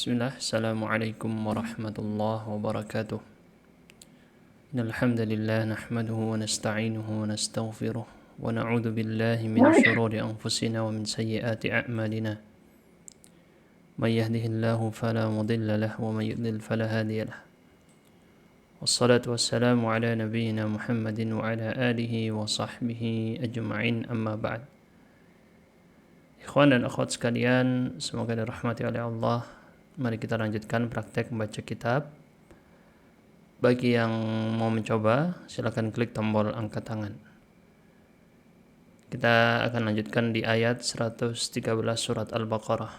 Bismillah, Assalamualaikum warahmatullahi wabarakatuh. Innalhamdulillah nahmaduhu wa nasta'inuhu wa nastaghfiruh wa na'udzu billahi min shururi anfusina wa min sayyiati a'malina. May yahdihillahu fala mudilla lahu wa may yudlil fala hadiya lahu. Wassalatu wassalamu ala nabiyyina Muhammadin wa ala alihi wa sahbihi ajma'in, amma ba'd. Ikhwan dan akhwat sekalian, semoga dirahmati oleh Allah. Mari kita lanjutkan praktek membaca kitab. Bagi yang mau mencoba, silakan klik tombol angkat tangan. Kita akan lanjutkan di ayat 113 surat Al-Baqarah.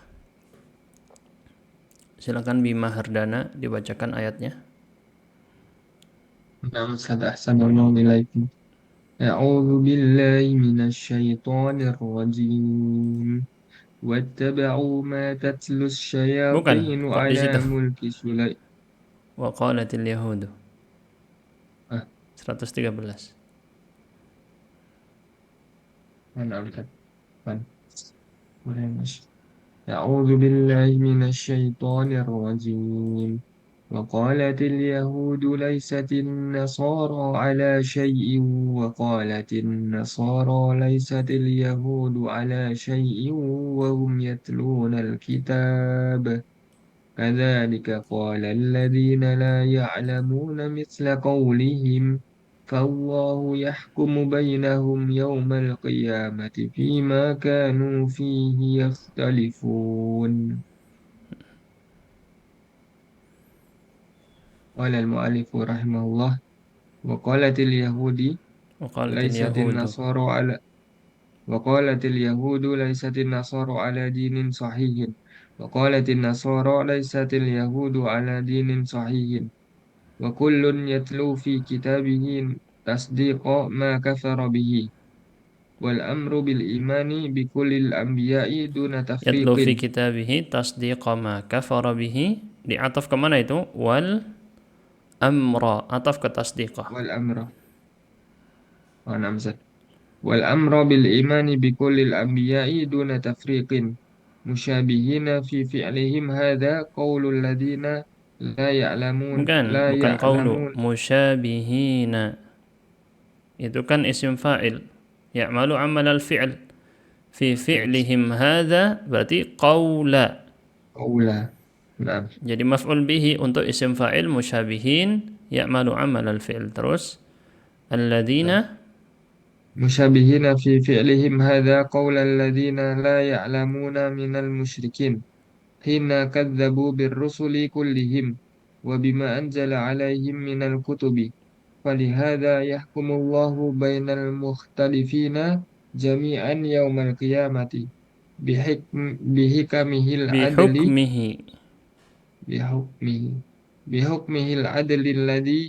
Silakan Bima Hardana dibacakan ayatnya. نعم أستاذ أحسن الله إليكم. أعوذ بالله من الشيطان الرجيم واتبعوا ما تتلو Bukan, الشياطين kok di على situ? ملك سليمان. Wa qalatil yahudu. آه 113. أنا أبدأ. أعوذ بالله من الشيطان الرجيم وقالت اليهود ليست النصارى على شيء وقالت النصارى ليست اليهود على شيء وهم يتلون الكتاب كذلك قال الذين لا يعلمون مثل قولهم فالله يحكم بينهم يوم القيامة فيما كانوا فيه يختلفون. قال المؤلف رحمه الله وقالت اليهود Wa qalatil ليست yahudu. النصارى على وقالت اليهود ليست النصارى على دين صحيح وقالت النصارى ليست اليهود على دين صحيح وكل يتلو في كتابه تصديق ما كفر به والأمر بالإيمان بكل الأنبياء دون تفريق. Yatlu fi kitabihi tasdiqa ma kafara bihi. Diataf kemana itu? Wal amra. Ataf ke tasdiqah. والأمر ونمزل والأمر بالإيمان بكل الأنبياء دون تفريق مشابهين في فعلهم هذا قول الذين لا Bukan qawlu يعلمون. musyabihina. Itu kan isim fa'il. Ya'malu amal al-fi'l. Fi fi'lihim hadha berarti qawla. قولا. نعم. Jadi maf'ul bihi untuk isim fa'il musyabihin ya'malu amal al-fi'l. Terus alladzina مشابهين في فعلهم هذا قول الذين لا يعلمون من المشركين حين كذبوا بالرسل كلهم وبما أنزل عليهم من الكتب فلهذا يحكم الله بين المختلفين جميعا يوم القيامة بحكمه العدل bihukmihi. بحكمه بحكمه العدل الذي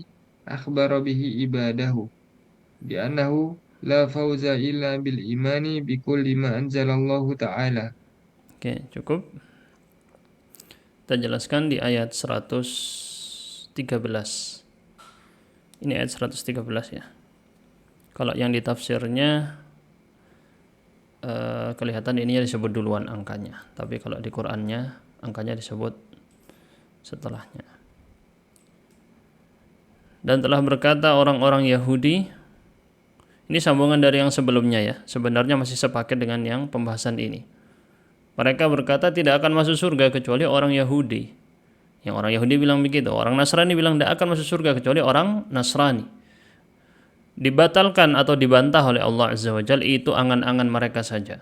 أخبر به عباده بأنه لا فوز إلا بالإيمان بكل ما أنزل الله تعالى. Oke, cukup. Kita jelaskan di ayat 113. Ini ayat 113 ya. Kalau yang di tafsirnya kelihatan ini disebut duluan angkanya. Tapi kalau di Qur'annya angkanya disebut setelahnya. Dan telah berkata orang-orang Yahudi, ini sambungan dari yang sebelumnya ya. Sebenarnya masih sepaket dengan yang pembahasan ini. Mereka berkata tidak akan masuk surga kecuali orang Yahudi. Yang orang Yahudi bilang begitu. Orang Nasrani bilang tidak akan masuk surga kecuali orang Nasrani. Dibatalkan atau dibantah oleh Allah Azza wa Jalla, itu angan-angan mereka saja.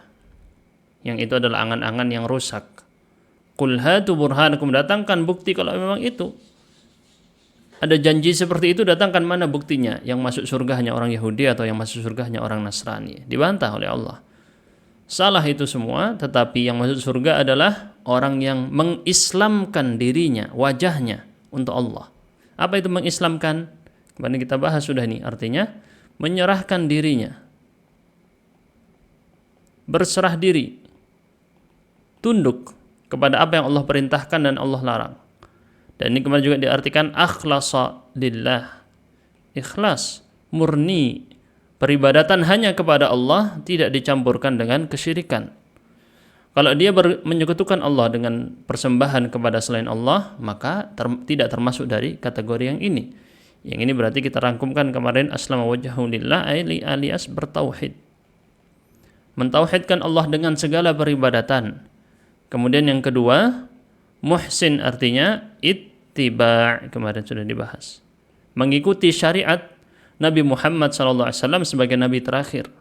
Yang itu adalah angan-angan yang rusak. Qul hatu burhanakum, datangkan bukti kalau memang itu. Ada janji seperti itu, datangkan mana buktinya? Yang masuk surga hanya orang Yahudi atau yang masuk surga hanya orang Nasrani. Dibantah oleh Allah. Salah itu semua, tetapi yang masuk surga adalah orang yang mengislamkan dirinya, wajahnya untuk Allah. Apa itu mengislamkan? Kemarin kita bahas sudah nih, artinya menyerahkan dirinya, berserah diri, tunduk kepada apa yang Allah perintahkan dan Allah larang. Dan ini kemarin juga diartikan akhlasa lillah, ikhlas, murni, peribadatan hanya kepada Allah, tidak dicampurkan dengan kesyirikan. Kalau dia menyekutukan Allah dengan persembahan kepada selain Allah, maka tidak termasuk dari kategori yang ini. Yang ini berarti kita rangkumkan kemarin aslama wajhahu lillah alias bertauhid. Mentauhidkan Allah dengan segala peribadatan. Kemudian yang kedua, muhsin artinya ittiba', kemarin sudah dibahas. Mengikuti syariat Nabi Muhammad SAW sebagai nabi terakhir.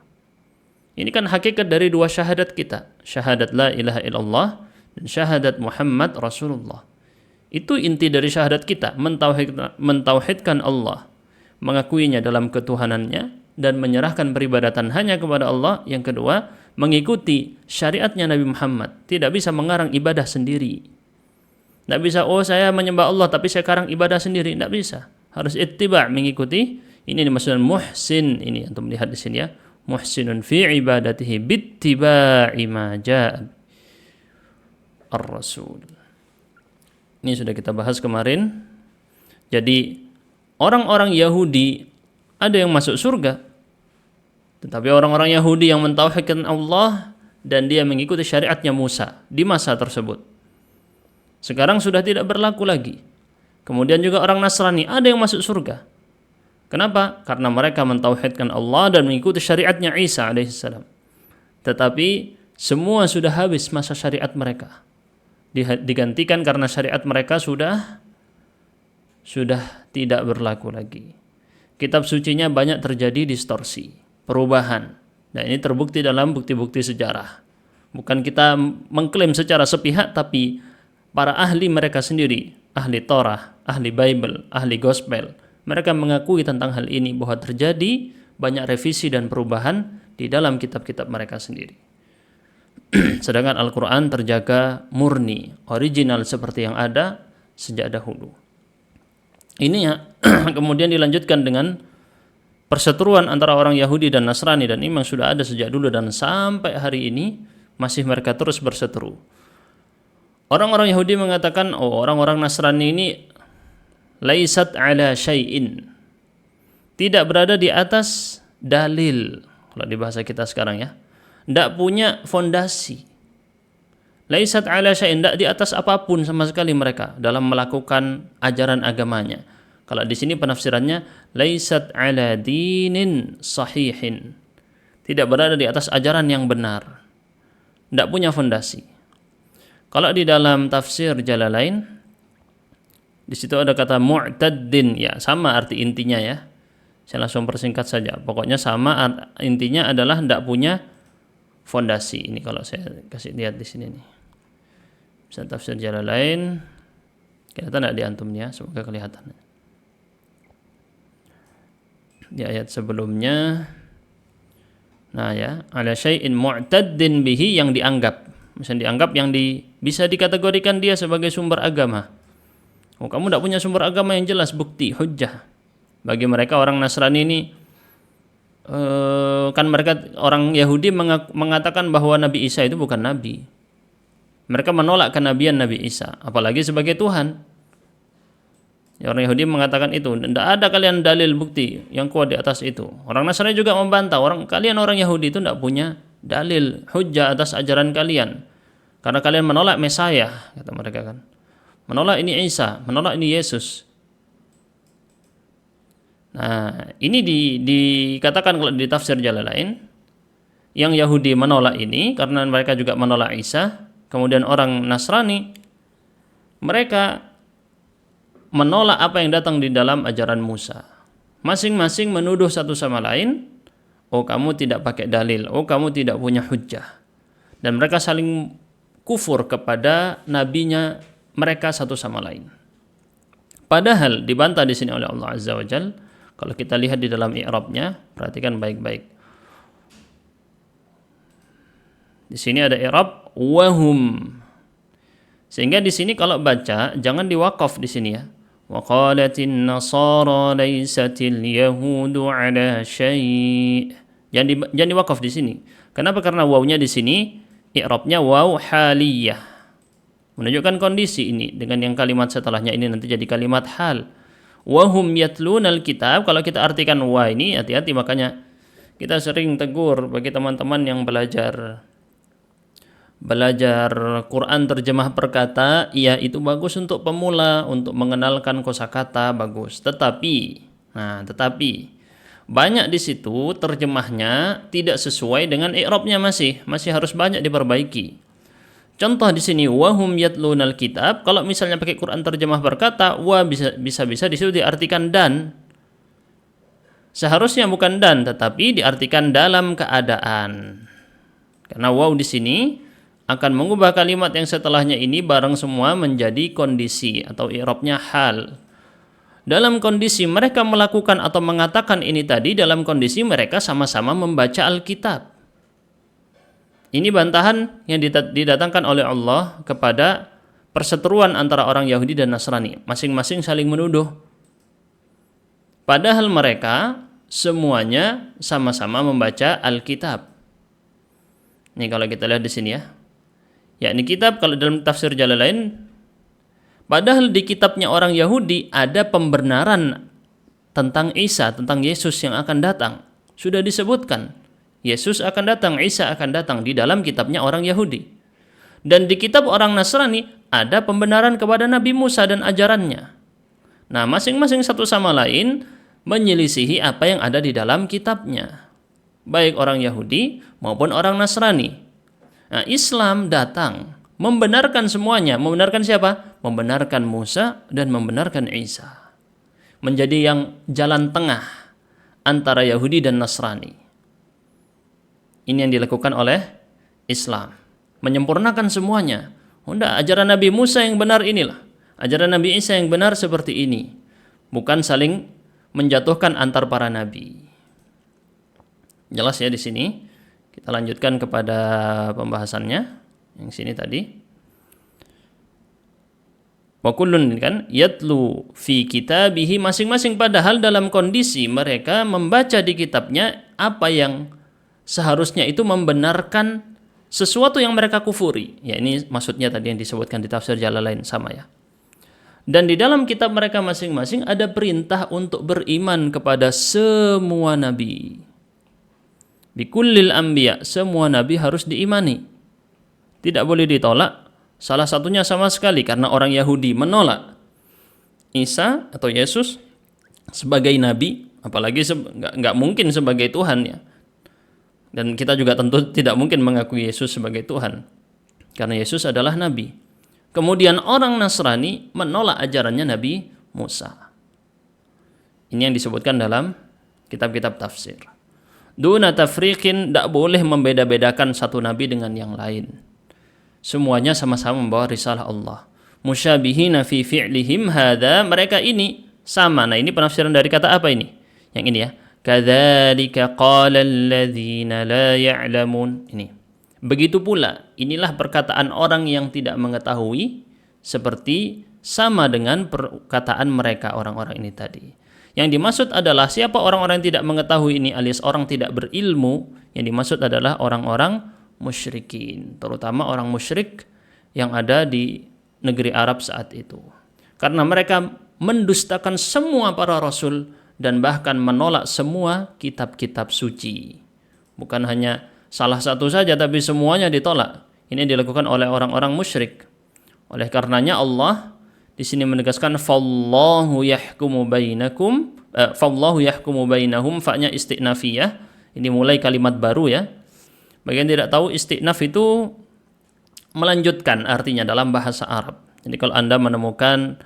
Ini kan hakikat dari dua syahadat kita, syahadat la ilaha illallah dan syahadat Muhammad Rasulullah. Itu inti dari syahadat kita, mentauhidkan Allah, mengakuinya dalam ketuhanannya dan menyerahkan peribadatan hanya kepada Allah. Yang kedua, mengikuti syariatnya Nabi Muhammad, tidak bisa mengarang ibadah sendiri. Tidak bisa, saya menyembah Allah tapi saya karang ibadah sendiri, tidak bisa. Harus ittiba', mengikuti. Ini dimaksudkan muhsin, ini untuk melihat di sini ya. Muhsinun fi ibadatihi bittiba'i ma ja'a ar-rasul. Ini sudah kita bahas kemarin. Jadi orang-orang Yahudi ada yang masuk surga, tetapi orang-orang Yahudi yang mentauhidkan Allah dan dia mengikuti syariatnya Musa di masa tersebut, sekarang sudah tidak berlaku lagi. Kemudian juga orang Nasrani ada yang masuk surga. Kenapa? Karena mereka mentauhidkan Allah dan mengikuti syariatnya Isa alaihissalam. Tetapi semua sudah habis masa syariat mereka. Digantikan karena syariat mereka sudah tidak berlaku lagi. Kitab sucinya banyak terjadi distorsi, perubahan. Dan ini terbukti dalam bukti-bukti sejarah. Bukan kita mengklaim secara sepihak, tapi para ahli mereka sendiri, ahli Torah, ahli Bible, ahli Gospel, mereka mengakui tentang hal ini bahwa terjadi banyak revisi dan perubahan di dalam kitab-kitab mereka sendiri. Sedangkan Al-Quran terjaga murni, original seperti yang ada sejak dahulu. Ini ya, kemudian dilanjutkan dengan perseteruan antara orang Yahudi dan Nasrani, dan ini memang sudah ada sejak dulu dan sampai hari ini masih mereka terus berseteru. Orang-orang Yahudi mengatakan, orang-orang Nasrani ini laisat ala syai'in, tidak berada di atas dalil, kalau di bahasa kita sekarang ya, tidak punya fondasi. Laisat ala syai'in, tidak di atas apapun sama sekali mereka dalam melakukan ajaran agamanya. Kalau di sini penafsirannya laisat ala dinin sahihin, tidak berada di atas ajaran yang benar, tidak punya fondasi. Kalau di dalam tafsir Jalalain, di situ ada kata mu'taddin, ya sama arti intinya ya. Saya langsung persingkat saja. Pokoknya sama intinya adalah tidak punya fondasi. Ini kalau saya kasih lihat di sini nih. Bisa tafsir Jalalain. Kelihatan tidak di antumnya? Semoga kelihatan. Di ayat sebelumnya. Nah ya, ala syai'in mu'taddin bihi, yang dianggap. Misalnya dianggap yang bisa dikategorikan dia sebagai sumber agama. Kamu tidak punya sumber agama yang jelas, bukti, hujjah. Bagi mereka orang Nasrani ini, kan mereka orang Yahudi mengatakan bahwa Nabi Isa itu bukan Nabi. Mereka menolak kenabian Nabi Isa, apalagi sebagai Tuhan. Ya, orang Yahudi mengatakan itu. Tidak ada kalian dalil bukti yang kuat di atas itu. Orang Nasrani juga membantah, kalian orang Yahudi itu tidak punya dalil, hujjah atas ajaran kalian. Karena kalian menolak Mesaya, kata mereka kan. Menolak ini Isa, menolak ini Yesus. Nah, ini dikatakan kalau di tafsir Jalalain, yang Yahudi menolak ini karena mereka juga menolak Isa. Kemudian orang Nasrani, mereka menolak apa yang datang di dalam ajaran Musa. Masing-masing menuduh satu sama lain, kamu tidak pakai dalil, kamu tidak punya hujjah. Dan mereka saling kufur kepada nabinya mereka satu sama lain. Padahal dibantah di sini oleh Allah Azza wa Jalla. Kalau kita lihat di dalam i'rabnya, perhatikan baik-baik. Di sini ada i'rab wahum. Sehingga di sini kalau baca jangan diwaqaf di sini ya. Wa qalatin nasara laisatil yahudu ala syai'. Jangan diwaqaf di sini. Kenapa? Karena wawnya di sini i'rabnya waw haliyah. Menunjukkan kondisi ini dengan yang kalimat setelahnya ini nanti jadi kalimat hal. Wahum yatlunal kitab. Kalau kita artikan wa ini, hati-hati, makanya kita sering tegur bagi teman-teman yang belajar belajar Quran terjemah perkata, iya itu bagus untuk pemula, untuk mengenalkan kosakata bagus. Tetapi banyak di situ terjemahnya tidak sesuai dengan i'rabnya, masih harus banyak diperbaiki. Contoh di sini wahum yatlunal kitab, kalau misalnya pakai Quran terjemah berkata, wa bisa di situ diartikan dan. Seharusnya bukan dan, tetapi diartikan dalam keadaan. Karena waw di sini akan mengubah kalimat yang setelahnya ini bareng semua menjadi kondisi atau i'rabnya hal. Dalam kondisi mereka melakukan atau mengatakan ini tadi, dalam kondisi mereka sama-sama membaca Alkitab. Ini bantahan yang didatangkan oleh Allah kepada perseteruan antara orang Yahudi dan Nasrani. Masing-masing saling menuduh. Padahal mereka semuanya sama-sama membaca Alkitab. Ini kalau kita lihat di sini ya. Yakni kitab, kalau dalam tafsir Jalalain, padahal di kitabnya orang Yahudi ada pembenaran tentang Isa, tentang Yesus yang akan datang. Sudah disebutkan, Yesus akan datang, Isa akan datang di dalam kitabnya orang Yahudi. Dan di kitab orang Nasrani ada pembenaran kepada Nabi Musa dan ajarannya. Nah, masing-masing satu sama lain menyelisihi apa yang ada di dalam kitabnya. Baik orang Yahudi maupun orang Nasrani. Nah, Islam datang membenarkan semuanya. Membenarkan siapa? Membenarkan Musa dan membenarkan Isa. Menjadi yang jalan tengah antara Yahudi dan Nasrani. Ini yang dilakukan oleh Islam. Menyempurnakan semuanya. Enggak, ajaran Nabi Musa yang benar inilah. Ajaran Nabi Isa yang benar seperti ini. Bukan saling menjatuhkan antar para nabi. Jelas ya di sini. Kita lanjutkan kepada pembahasannya yang sini tadi. Wa kullun kan yatlu fi kitabihi, masing-masing padahal dalam kondisi mereka membaca di kitabnya apa yang seharusnya itu membenarkan sesuatu yang mereka kufuri. Ya, ini maksudnya tadi yang disebutkan di tafsir Jalalain sama ya. Dan di dalam kitab mereka masing-masing ada perintah untuk beriman kepada semua nabi. Bikullil anbiya, semua nabi harus diimani. Tidak boleh ditolak. Salah satunya sama sekali karena orang Yahudi menolak Isa atau Yesus sebagai nabi, apalagi nggak mungkin sebagai Tuhan ya. Dan kita juga tentu tidak mungkin mengakui Yesus sebagai Tuhan karena Yesus adalah nabi. Kemudian orang Nasrani menolak ajarannya Nabi Musa. Ini yang disebutkan dalam kitab-kitab tafsir. Duna tafriqin, tidak boleh membeda-bedakan satu nabi dengan yang lain. Semuanya sama-sama membawa risalah Allah. Musyabihina fi fi'lihim hadza, mereka ini sama. Nah, ini penafsiran dari kata apa ini? Yang ini ya. Kadzalika qala alladzina la ya'lamun. Ini. Begitu pula, inilah perkataan orang yang tidak mengetahui seperti sama dengan perkataan mereka orang-orang ini tadi. Yang dimaksud adalah siapa orang-orang yang tidak mengetahui ini alias orang tidak berilmu, yang dimaksud adalah orang-orang musyrikin, terutama orang musyrik yang ada di negeri Arab saat itu. Karena mereka mendustakan semua para rasul dan bahkan menolak semua kitab-kitab suci. Bukan hanya salah satu saja tapi semuanya ditolak. Ini dilakukan oleh orang-orang musyrik. Oleh karenanya Allah di sini menegaskan fallahu yahkumu bainakum, fallahu yahkumu bainahum, fa-nya istinafiyah. Ini mulai kalimat baru ya. Bagi yang tidak tahu, istinaf itu melanjutkan artinya dalam bahasa Arab. Jadi kalau Anda menemukan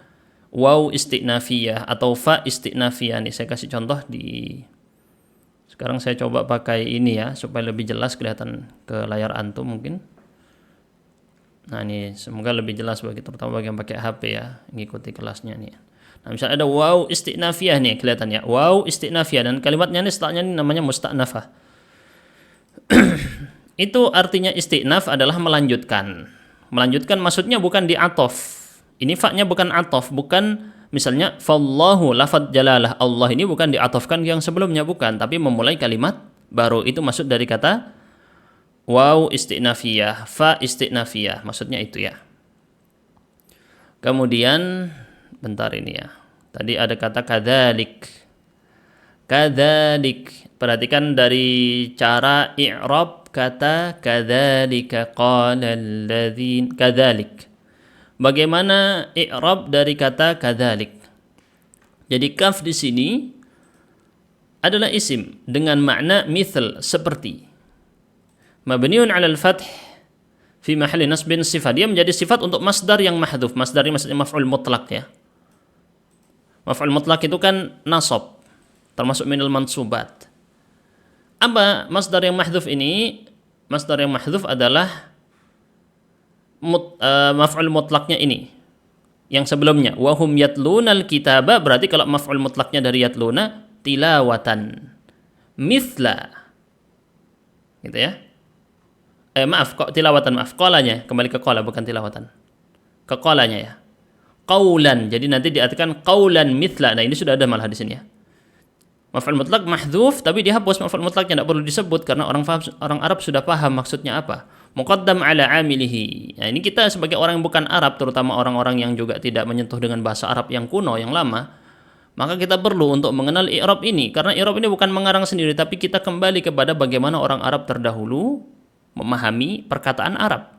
waw istinafiyah atau fa istinafiyah, nih saya kasih contoh di sekarang saya coba pakai ini ya supaya lebih jelas kelihatan ke layar antum mungkin. Nah, ini semoga lebih jelas bagi terutama bagi yang pakai HP ya, ngikuti kelasnya nih. Nah, misalnya ada waw istinafiyah nih kelihatan ya. Waw istinafiyah dan kalimatnya ini setelahnya ini namanya musta'nafah. Itu artinya istinaf adalah melanjutkan. Melanjutkan maksudnya bukan di'atof. Ini fa-nya bukan atof, bukan misalnya fallahu lafadz jalalah Allah ini bukan di'atofkan yang sebelumnya, bukan, tapi memulai kalimat baru. Itu maksud dari kata waw istinafiyah, fa istinafiyah, maksudnya itu ya. Kemudian bentar ini ya. Tadi ada kata kadzalik. Kadzalik. Perhatikan dari cara i'rab kata kadzalika qala alladzin kadzalik. Bagaimana i'rab dari kata kadzalik? Jadi kaf di sini adalah isim dengan makna mithl, seperti. Mabniun 'alal fath fi mahalli nasbin sifat. Dia menjadi sifat untuk masdar yang mahdhuf. Masdar ini maksudnya maf'ul mutlak ya. Maf'ul mutlak itu kan nasab, termasuk minal mansubat. Apa masdar yang mahdhuf ini? Masdar yang mahdhuf adalah maf'ul mutlaknya ini. Yang sebelumnya, wahum yatlunal kitaba, berarti kalau maf'ul mutlaknya dari yatluna, tilawatan. Mithla. Gitu ya. Maaf, kok tilawatan, maaf. Qalanya, kembali ke qala, bukan tilawatan. Ke qalanya ya. Qaulan, jadi nanti diartikan qaulan mithla. Nah, ini sudah ada malah di sini ya. Maf'ul mutlak mahdhuf, tapi dihapus maf'ul mutlaknya, tidak perlu disebut karena orang Arab sudah paham maksudnya apa. Muqaddam ala amilihi. Nah, ini kita sebagai orang yang bukan Arab, terutama orang-orang yang juga tidak menyentuh dengan bahasa Arab yang kuno, yang lama, maka kita perlu untuk mengenal i'rab ini, karena i'rab ini bukan mengarang sendiri, tapi kita kembali kepada bagaimana orang Arab terdahulu memahami perkataan Arab.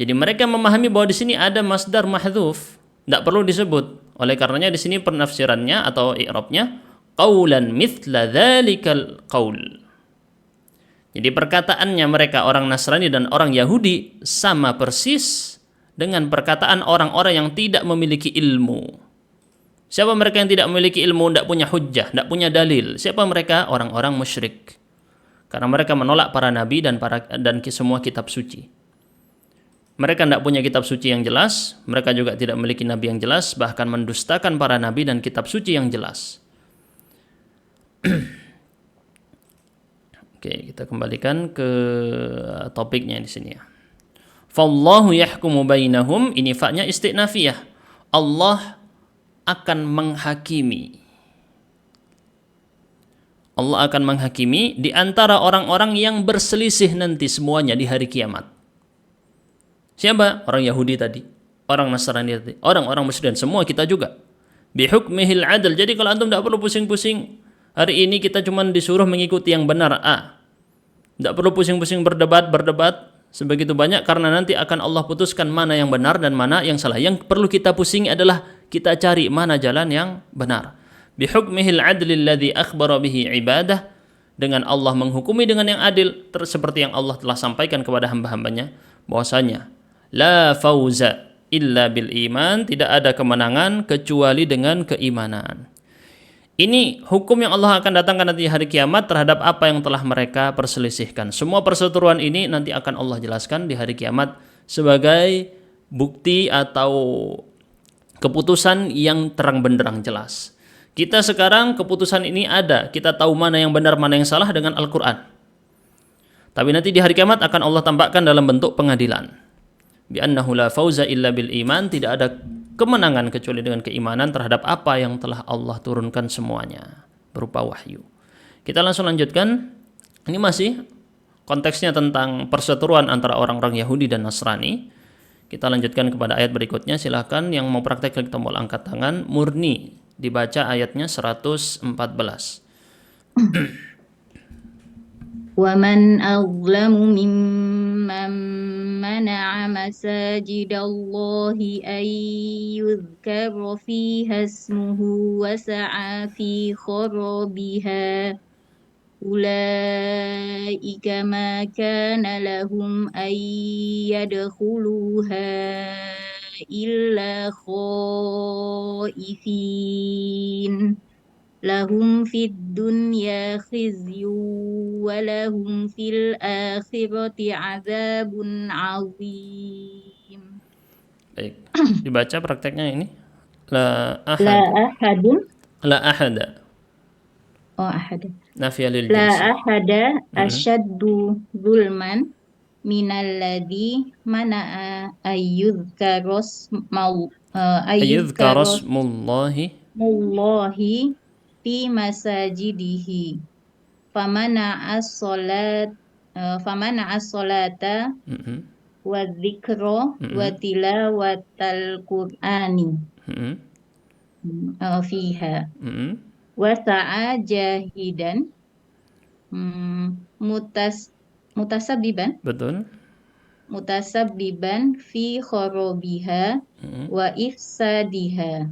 Jadi mereka memahami bahwa di sini ada masdar mahdhuf, tidak perlu disebut. Oleh karenanya di sini penafsirannya atau i'rabnya qaulan mithla dzalikal qaul. Jadi perkataannya mereka orang Nasrani dan orang Yahudi sama persis dengan perkataan orang-orang yang tidak memiliki ilmu. Siapa mereka yang tidak memiliki ilmu, tidak punya hujjah, tidak punya dalil? Siapa mereka? Orang-orang musyrik. Karena mereka menolak para nabi dan semua kitab suci. Mereka tidak punya kitab suci yang jelas, mereka juga tidak memiliki nabi yang jelas, bahkan mendustakan para nabi dan kitab suci yang jelas. Oke, kita kembalikan ke topiknya di sini ya. Fallahu yahkumu bainahum, ini fa-nya istinafiyah. Allah akan menghakimi. Allah akan menghakimi di antara orang-orang yang berselisih nanti semuanya di hari kiamat. Siapa? Orang Yahudi tadi, orang Nasrani tadi, orang-orang musyrik, dan semua kita juga. Bihukmihil adl. Jadi kalau antum tidak perlu pusing-pusing. Hari ini kita cuma disuruh mengikuti yang benar A. Tidak perlu pusing-pusing berdebat sebegitu banyak, karena nanti akan Allah putuskan mana yang benar dan mana yang salah. Yang perlu kita pusingi adalah kita cari mana jalan yang benar. Bihukmihil adli alladhi akhbara bihi ibadah, dengan Allah menghukumi dengan yang adil, seperti yang Allah telah sampaikan kepada hamba-hambanya, bahwasanya la fauza illa bil iman, tidak ada kemenangan kecuali dengan keimanan. Ini hukum yang Allah akan datangkan nanti hari kiamat terhadap apa yang telah mereka perselisihkan. Semua perseteruan ini nanti akan Allah jelaskan di hari kiamat sebagai bukti atau keputusan yang terang benderang jelas. Kita sekarang keputusan ini ada, kita tahu mana yang benar, mana yang salah dengan Al-Quran. Tapi nanti di hari kiamat akan Allah tampakkan dalam bentuk pengadilan. Bi'annahu la fauza illa bil iman, tidak ada kemenangan kecuali dengan keimanan terhadap apa yang telah Allah turunkan semuanya berupa wahyu. Kita langsung lanjutkan. Ini masih konteksnya tentang perseteruan antara orang-orang Yahudi dan Nasrani. Kita lanjutkan kepada ayat berikutnya. Silahkan yang mau praktek klik tombol angkat tangan. Murni dibaca ayatnya 114. وَمَنْ أَظْلَمُ مِمَّنْ مَنَعَ مَسَاجِدَ اللَّهِ أَنْ يُذْكَرَ فِيهَا اسْمُهُ وَسَعَى فِي خَرَابِهَا أُولَئِكَ مَا كَانَ لَهُمْ أَنْ يَدْخُلُوهَا إِلَّا خَائِفِينَ lahum fid dunya khizyun wa lahum fil akhirati adzabun azim. Baik, dibaca prakteknya ini. La La ahad. ahadun. La ahada. Oh, ahada. Nafiyah lil La jinsi. ahada asyaddu zulman minalladzi mana'a ayyudhkaros mau Ayyudhkara ayyudhkaros smullahi mullahi fi masajidihi famana as-salata wa dzikra wa tilawatal qur'ani fiha wa sa'a jahidan mutas mutasabbiban Betul. mutasabbiban fi kharabiha Mm-mm. wa ifsadiha.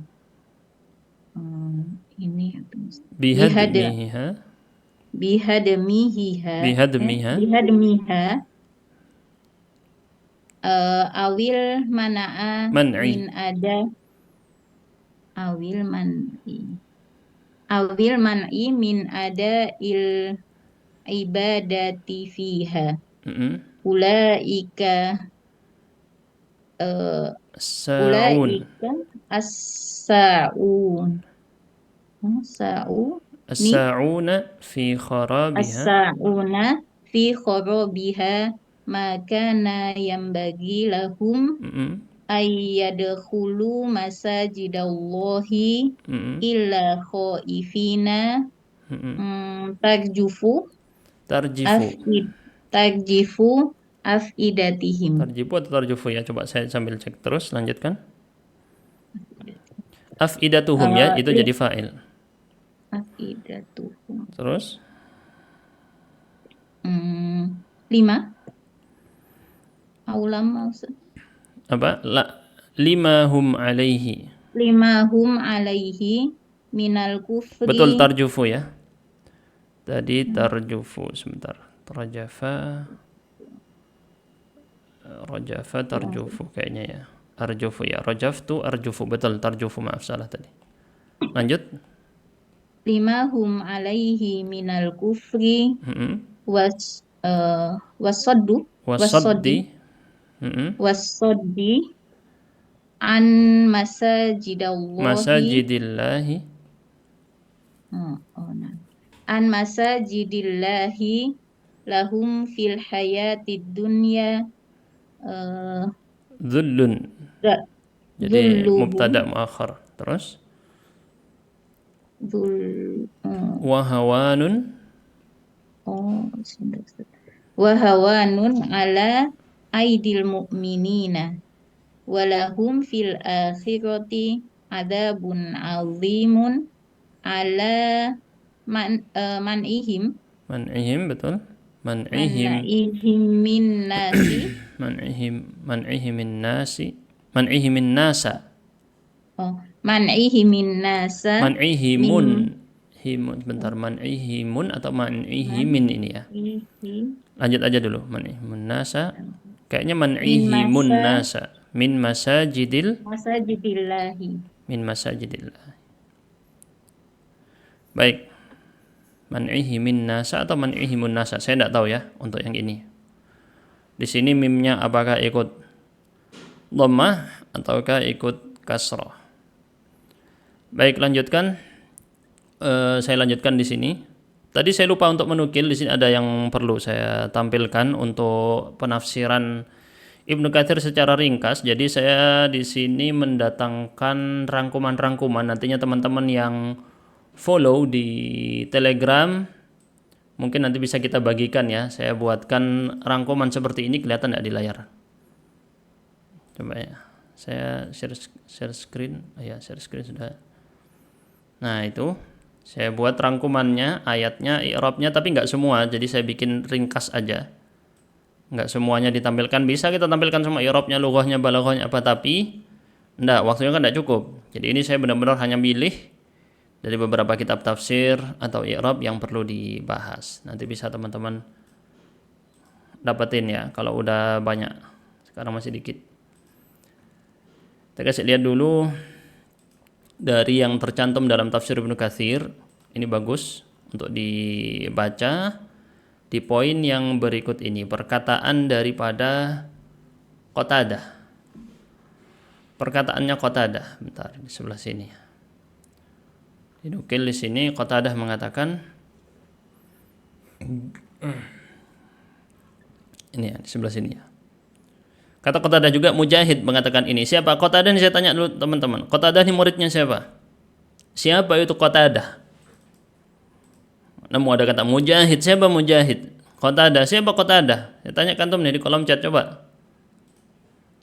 Ini apa? Bihada Bihadmiha. bihadmiha Bihadmiha. bihadmiha awil mana'a min Man'i. ada awil man'i awil man'i min ada il ibadati fiha Mm-mm. ulaika eh, Sa'un. ulaika as-sa'un sa'u ni As-sa'una fi kharabiha. as-sa'una fi kharabiha maka na yang bagi lahum Mm-mm. ayyadkhulu masajidallahi Mm-mm. illa khaifina Mm-mm. tarjufu Tarjifu. afid tarjifu afidatihim. Tarjifu atau tarjufu ya? Coba saya sambil cek terus, lanjutkan. Afidatuhum ya, itu jadi fa'il. Afidatuhum. Terus 5 aulam maksud apa? Lima hum alaihi. 5 hum alaihi minal Betul kufri. tarjufu ya. Tadi tarjufu sebentar. Rajafa tarjufu kayaknya ya. Arjufu ya. Rajaftu arjufu. Betul tarjufu, maaf salah tadi. Lanjut. 5 hum alaihi minal kufri wasaddu Wasaddi. wasaddi an masajidallahi Masajidillahi. an masajidillahi lahum fil hayatid dunya Dhullun. Jadi mubtada muakhar. Terus wahawanun. wahawanun ala aidil mu'minina walahum fil akhirati adabun azimun ala man'ihim Betul. Man'ihim min nasi man'ihim nasi. Man'ihimin nasa. man'ihim min nasa Man'ihimun. Bentar, man'ihimun atau man'ihimin ini ya. Lanjut aja dulu. Man'ihimun nasa. Kayaknya man'ihimun nasa. Min masajidillahi. Min masajidillah. Baik. Man'ihimin nasa atau man'ihimun nasa. Saya tidak tahu ya untuk yang ini. Di sini mimnya apakah ikut dhammah ataukah ikut kasrah. Baik, lanjutkan. Saya lanjutkan di sini. Tadi saya lupa untuk menukil, di sini ada yang perlu saya tampilkan untuk penafsiran Ibnu Katsir secara ringkas. Jadi saya di sini mendatangkan rangkuman-rangkuman. Nantinya teman-teman yang follow di Telegram mungkin nanti bisa kita bagikan ya. Saya buatkan rangkuman seperti ini, kelihatan tidak di layar? Coba ya. Saya share screen. Share screen sudah. Nah, itu saya buat rangkumannya, ayatnya, i'rabnya, tapi nggak semua. Jadi saya bikin ringkas aja. Nggak semuanya ditampilkan. Bisa kita tampilkan semua i'rabnya, lughahnya, balaghahnya apa, tapi enggak, waktunya kan enggak cukup. Jadi ini saya benar-benar hanya milih dari beberapa kitab tafsir atau i'rab yang perlu dibahas. Nanti bisa teman-teman dapetin ya kalau udah banyak. Sekarang masih dikit. Kita kasih lihat dulu dari yang tercantum dalam tafsir Ibnu Katsir. Ini bagus untuk dibaca di poin yang berikut ini. Perkataan daripada Qatadah. Perkataannya Qatadah. Bentar, di sebelah sini. Dinukil di sini Qatadah mengatakan ini ya, di sebelah sini ya. Kata Qatadah juga, Mujahid mengatakan ini. Siapa Qatadah ini? Saya tanya dulu teman-teman. Qatadah ini muridnya siapa? Siapa itu Qatadah? Namun ada kata Mujahid. Siapa Mujahid? Qatadah. Siapa Qatadah? Saya tanya kantum nih di kolom chat, coba.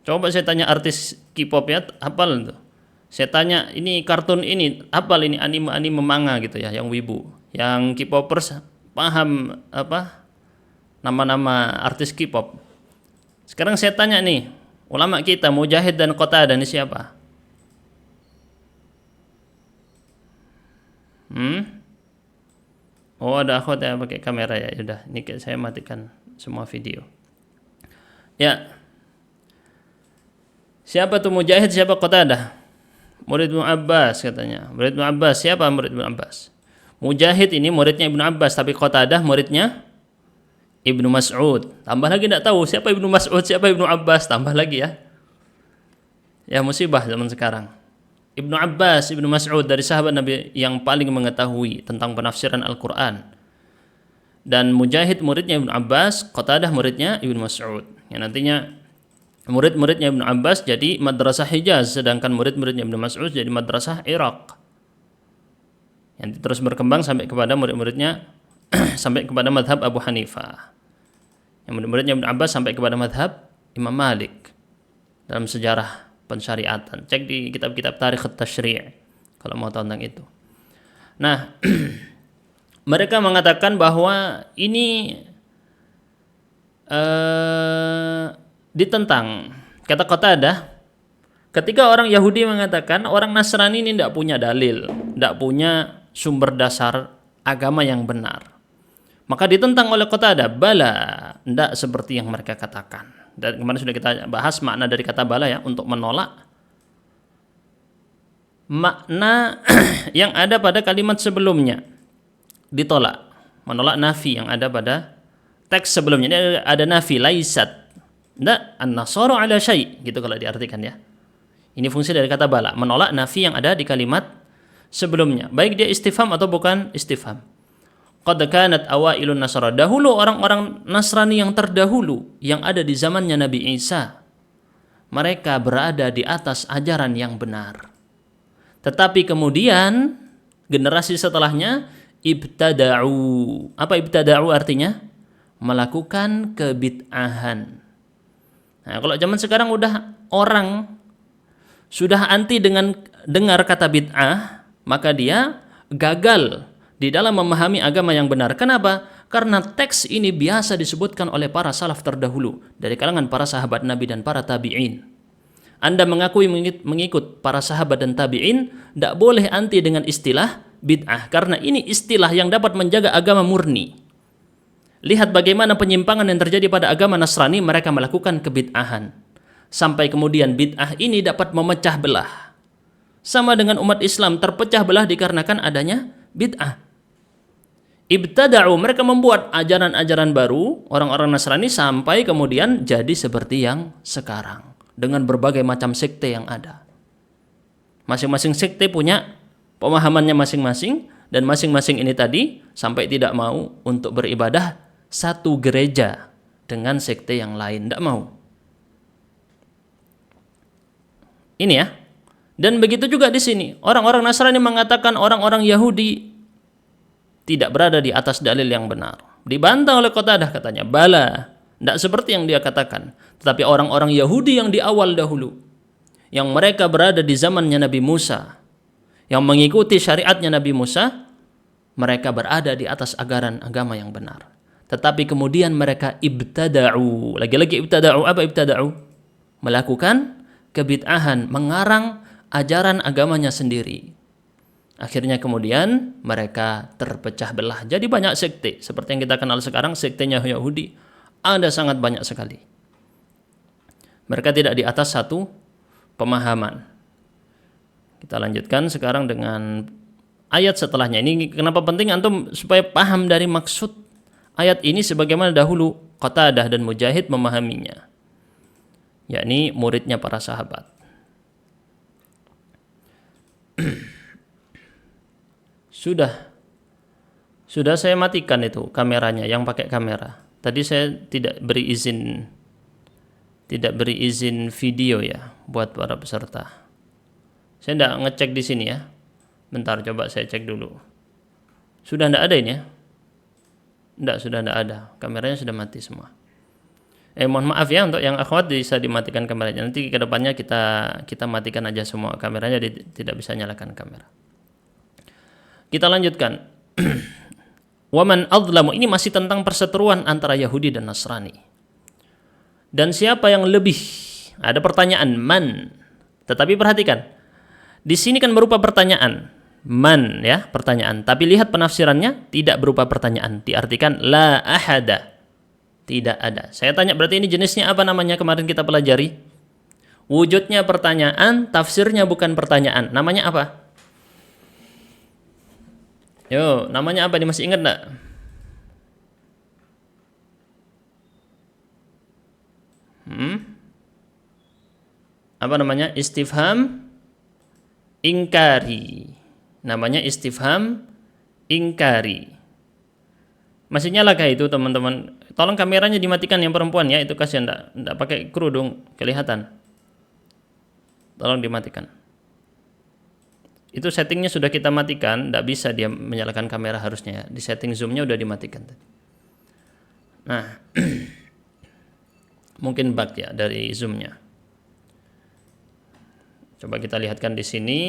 Coba saya tanya artis K-pop ya, hafal itu. Saya tanya ini kartun ini, hafal ini anime manga gitu ya, yang wibu. Yang K-popers paham apa? nama-nama artis K-pop. Sekarang saya tanya nih, ulama kita Mujahid dan Qatadah ini siapa? Oh, ada akhwat yang pakai kamera ya. Udah, ini saya matikan semua video. Ya. Siapa tuh Mujahid, siapa Qatadah? Murid Ibnu Abbas katanya. Murid Ibnu Abbas, siapa murid Ibnu Abbas? Mujahid ini muridnya Ibnu Abbas, tapi Qatadah muridnya Ibnu Mas'ud. Tambah lagi tidak tahu siapa Ibnu Mas'ud, siapa Ibnu Abbas, tambah lagi ya. Ya musibah zaman sekarang. Ibnu Abbas, Ibnu Mas'ud dari sahabat Nabi yang paling mengetahui tentang penafsiran Al-Quran. Dan Mujahid muridnya Ibnu Abbas, Qatadah muridnya Ibnu Mas'ud. Yang nantinya murid-muridnya Ibnu Abbas jadi madrasah Hijaz, sedangkan murid-muridnya Ibnu Mas'ud jadi madrasah Irak. Yang terus berkembang sampai kepada murid-muridnya sampai kepada madhab Abu Hanifah. Yang murid-muridnya Ibnu Abbas sampai kepada madhab Imam Malik dalam sejarah pensyariatan. Cek di kitab-kitab tarikh at-tasyri' kalau mau tahu tentang itu. Nah, mereka mengatakan bahwa ini ditentang. Kata Qatadah, ketika orang Yahudi mengatakan orang Nasrani ini tidak punya dalil, tidak punya sumber dasar agama yang benar, maka ditentang oleh Qatadah. Bala, tidak seperti yang mereka katakan. Dan kemarin sudah kita bahas makna dari kata bala ya, untuk menolak makna yang ada pada kalimat sebelumnya, ditolak, menolak nafi yang ada pada teks sebelumnya. Ini ada nafi, laisat, tidak an-nasara ala syai', gitu kalau diartikan ya. Ini fungsi dari kata bala, menolak nafi yang ada di kalimat sebelumnya, baik dia istifham atau bukan istifham. Qad kanat awailun nasara, dahulu orang-orang Nasrani yang terdahulu yang ada di zamannya Nabi Isa, mereka berada di atas ajaran yang benar. Tetapi kemudian generasi setelahnya ibtada'u. Apa ibtada'u artinya? Melakukan kebid'ahan. Nah, kalau zaman sekarang udah orang sudah anti dengan dengar kata bid'ah, maka dia gagal di dalam memahami agama yang benar. Kenapa? Karena teks ini biasa disebutkan oleh para salaf terdahulu dari kalangan para sahabat Nabi dan para tabi'in. Anda mengakui mengikut para sahabat dan tabi'in, tidak boleh anti dengan istilah bid'ah, karena ini istilah yang dapat menjaga agama murni. Lihat bagaimana penyimpangan yang terjadi pada agama Nasrani, mereka melakukan kebid'ahan. Sampai kemudian bid'ah ini dapat memecah belah. Sama dengan umat Islam terpecah belah dikarenakan adanya bid'ah. Ibtada'u, mereka membuat ajaran-ajaran baru, orang-orang Nasrani, sampai kemudian jadi seperti yang sekarang dengan berbagai macam sekte yang ada. Masing-masing sekte punya pemahamannya masing-masing, dan masing-masing ini tadi sampai tidak mau untuk beribadah satu gereja dengan sekte yang lain, tidak mau. Ini ya. Dan begitu juga di sini, orang-orang Nasrani mengatakan orang-orang Yahudi tidak berada di atas dalil yang benar. Dibantah oleh Qatadah, katanya bala, tidak seperti yang dia katakan. Tetapi orang-orang Yahudi yang di awal dahulu, yang mereka berada di zamannya Nabi Musa, yang mengikuti syariatnya Nabi Musa, mereka berada di atas ajaran agama yang benar. Tetapi kemudian mereka ibtada'u. Lagi-lagi ibtada'u. Apa ibtada'u? Melakukan kebid'ahan, mengarang ajaran agamanya sendiri. Akhirnya kemudian mereka terpecah belah. Jadi banyak sekte. Seperti yang kita kenal sekarang, sektenya Yahudi ada sangat banyak sekali. Mereka tidak di atas satu pemahaman. Kita lanjutkan sekarang dengan ayat setelahnya. Ini kenapa penting antum supaya paham dari maksud ayat ini sebagaimana dahulu Qatadah dan Mujahid memahaminya. Yakni muridnya para sahabat. Sudah saya matikan itu kameranya, yang pakai kamera. Tadi saya tidak beri izin video ya buat para peserta. Saya tidak ngecek di sini ya. Bentar, coba saya cek dulu. Sudah tidak ada ini ya? Sudah tidak ada. Kameranya sudah mati semua. Mohon maaf ya untuk yang akhwat, bisa dimatikan kameranya. Nanti ke depannya kita matikan aja semua kameranya, tidak bisa nyalakan kamera. Kita lanjutkan. Waman adzlamu, ini masih tentang perseteruan antara Yahudi dan Nasrani. Dan siapa yang lebih? Ada pertanyaan man. Tetapi perhatikan, di sini kan berupa pertanyaan. Man ya, pertanyaan. Tapi lihat penafsirannya tidak berupa pertanyaan. Diartikan la ahada. Tidak ada. Saya tanya berarti ini jenisnya apa namanya kemarin kita pelajari? Wujudnya pertanyaan, tafsirnya bukan pertanyaan. Namanya apa? Yo, namanya apa? Ini masih ingat enggak? Apa namanya? Istifham ingkari. Namanya istifham ingkari. Masih nyalakah itu teman-teman? Tolong kameranya dimatikan yang perempuan ya, itu kasihan enggak pakai kerudung kelihatan. Tolong dimatikan. Itu settingnya sudah kita matikan, tidak bisa dia menyalakan kamera harusnya. Di setting zoomnya udah dimatikan tadi. Nah, mungkin bug ya dari zoomnya. Coba kita lihatkan di sini.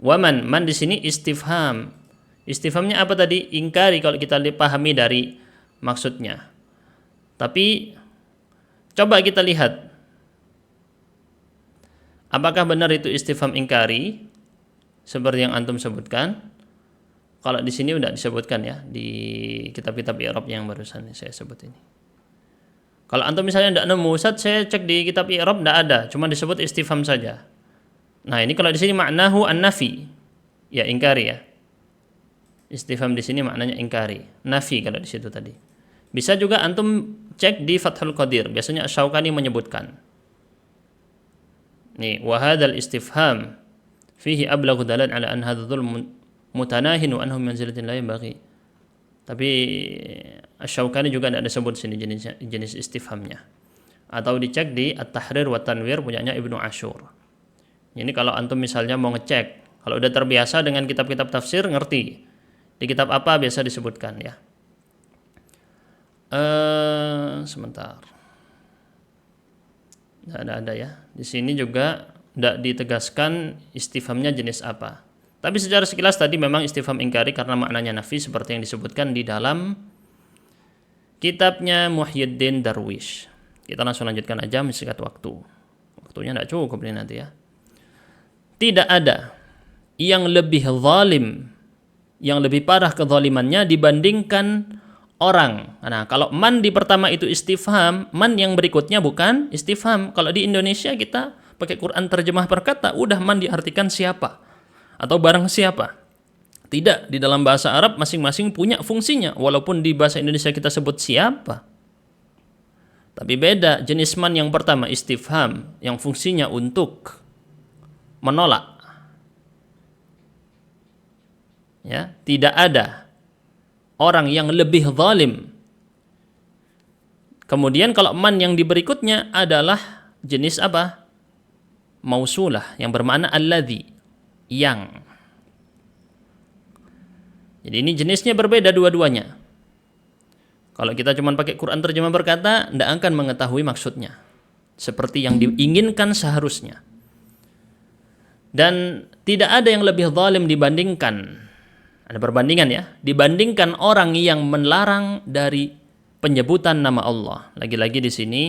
Waman, man di sini istifham. Istifhamnya apa tadi? Ingkari kalau kita pahami dari maksudnya. Tapi coba kita lihat. Apakah benar itu istifham ingkari? Seperti yang antum sebutkan. Kalau di sini udah disebutkan ya di kitab-kitab i'rab yang barusan saya sebut ini. Kalau antum misalnya tidak nemu, saya cek di kitab i'rab tidak ada, cuma disebut istifham saja. Nah, ini kalau di sini maknahu an-nafi. Ya, ingkari ya. Istifham di sini maknanya ingkari, nafi kalau di situ tadi. Bisa juga antum cek di Fathul Qadir, biasanya Asy-Syaukani menyebutkan. Nih, wa hadzal istifham fihi ablaghu dalal ala an hadha dhulm mutanahin wa anhum manzilatin la yanbaghi. Tapi Asy-Syaukani juga tidak disebut sini jenis istifhamnya. Atau dicek di At-Tahrir wa Tanwir punyanya Ibnu Asyur. Ini kalau antum misalnya mau ngecek, kalau udah terbiasa dengan kitab-kitab tafsir ngerti di kitab apa biasa disebutkan ya. Sebentar. Tidak ada ya. Di sini juga tidak ditegaskan istifhamnya jenis apa. Tapi secara sekilas tadi memang istifham ingkari karena maknanya nafi seperti yang disebutkan di dalam kitabnya Muhyiddin Darwish. Kita langsung lanjutkan aja mensingkat waktu. Waktunya tidak cukup ini nanti ya. Tidak ada yang lebih zalim, yang lebih parah kezalimannya dibandingkan orang. Nah, kalau man di pertama itu istifham, man yang berikutnya bukan istifham. Kalau di Indonesia kita pakai Quran terjemah perkata, udah man diartikan siapa atau barang siapa. Tidak, di dalam bahasa Arab masing-masing punya fungsinya. Walaupun di bahasa Indonesia kita sebut siapa. Tapi beda, jenis man yang pertama istifham, yang fungsinya untuk menolak. Ya, tidak ada orang yang lebih zalim. Kemudian kalau man yang di berikutnya adalah jenis apa? Mausulah yang bermakna alladzi, yang. Jadi ini jenisnya berbeda dua-duanya. Kalau kita cuma pakai Quran terjemah berkata, tidak akan mengetahui maksudnya seperti yang diinginkan seharusnya. Dan tidak ada yang lebih zalim dibandingkan, ada perbandingan ya, dibandingkan orang yang melarang dari penyebutan nama Allah. Lagi-lagi di sini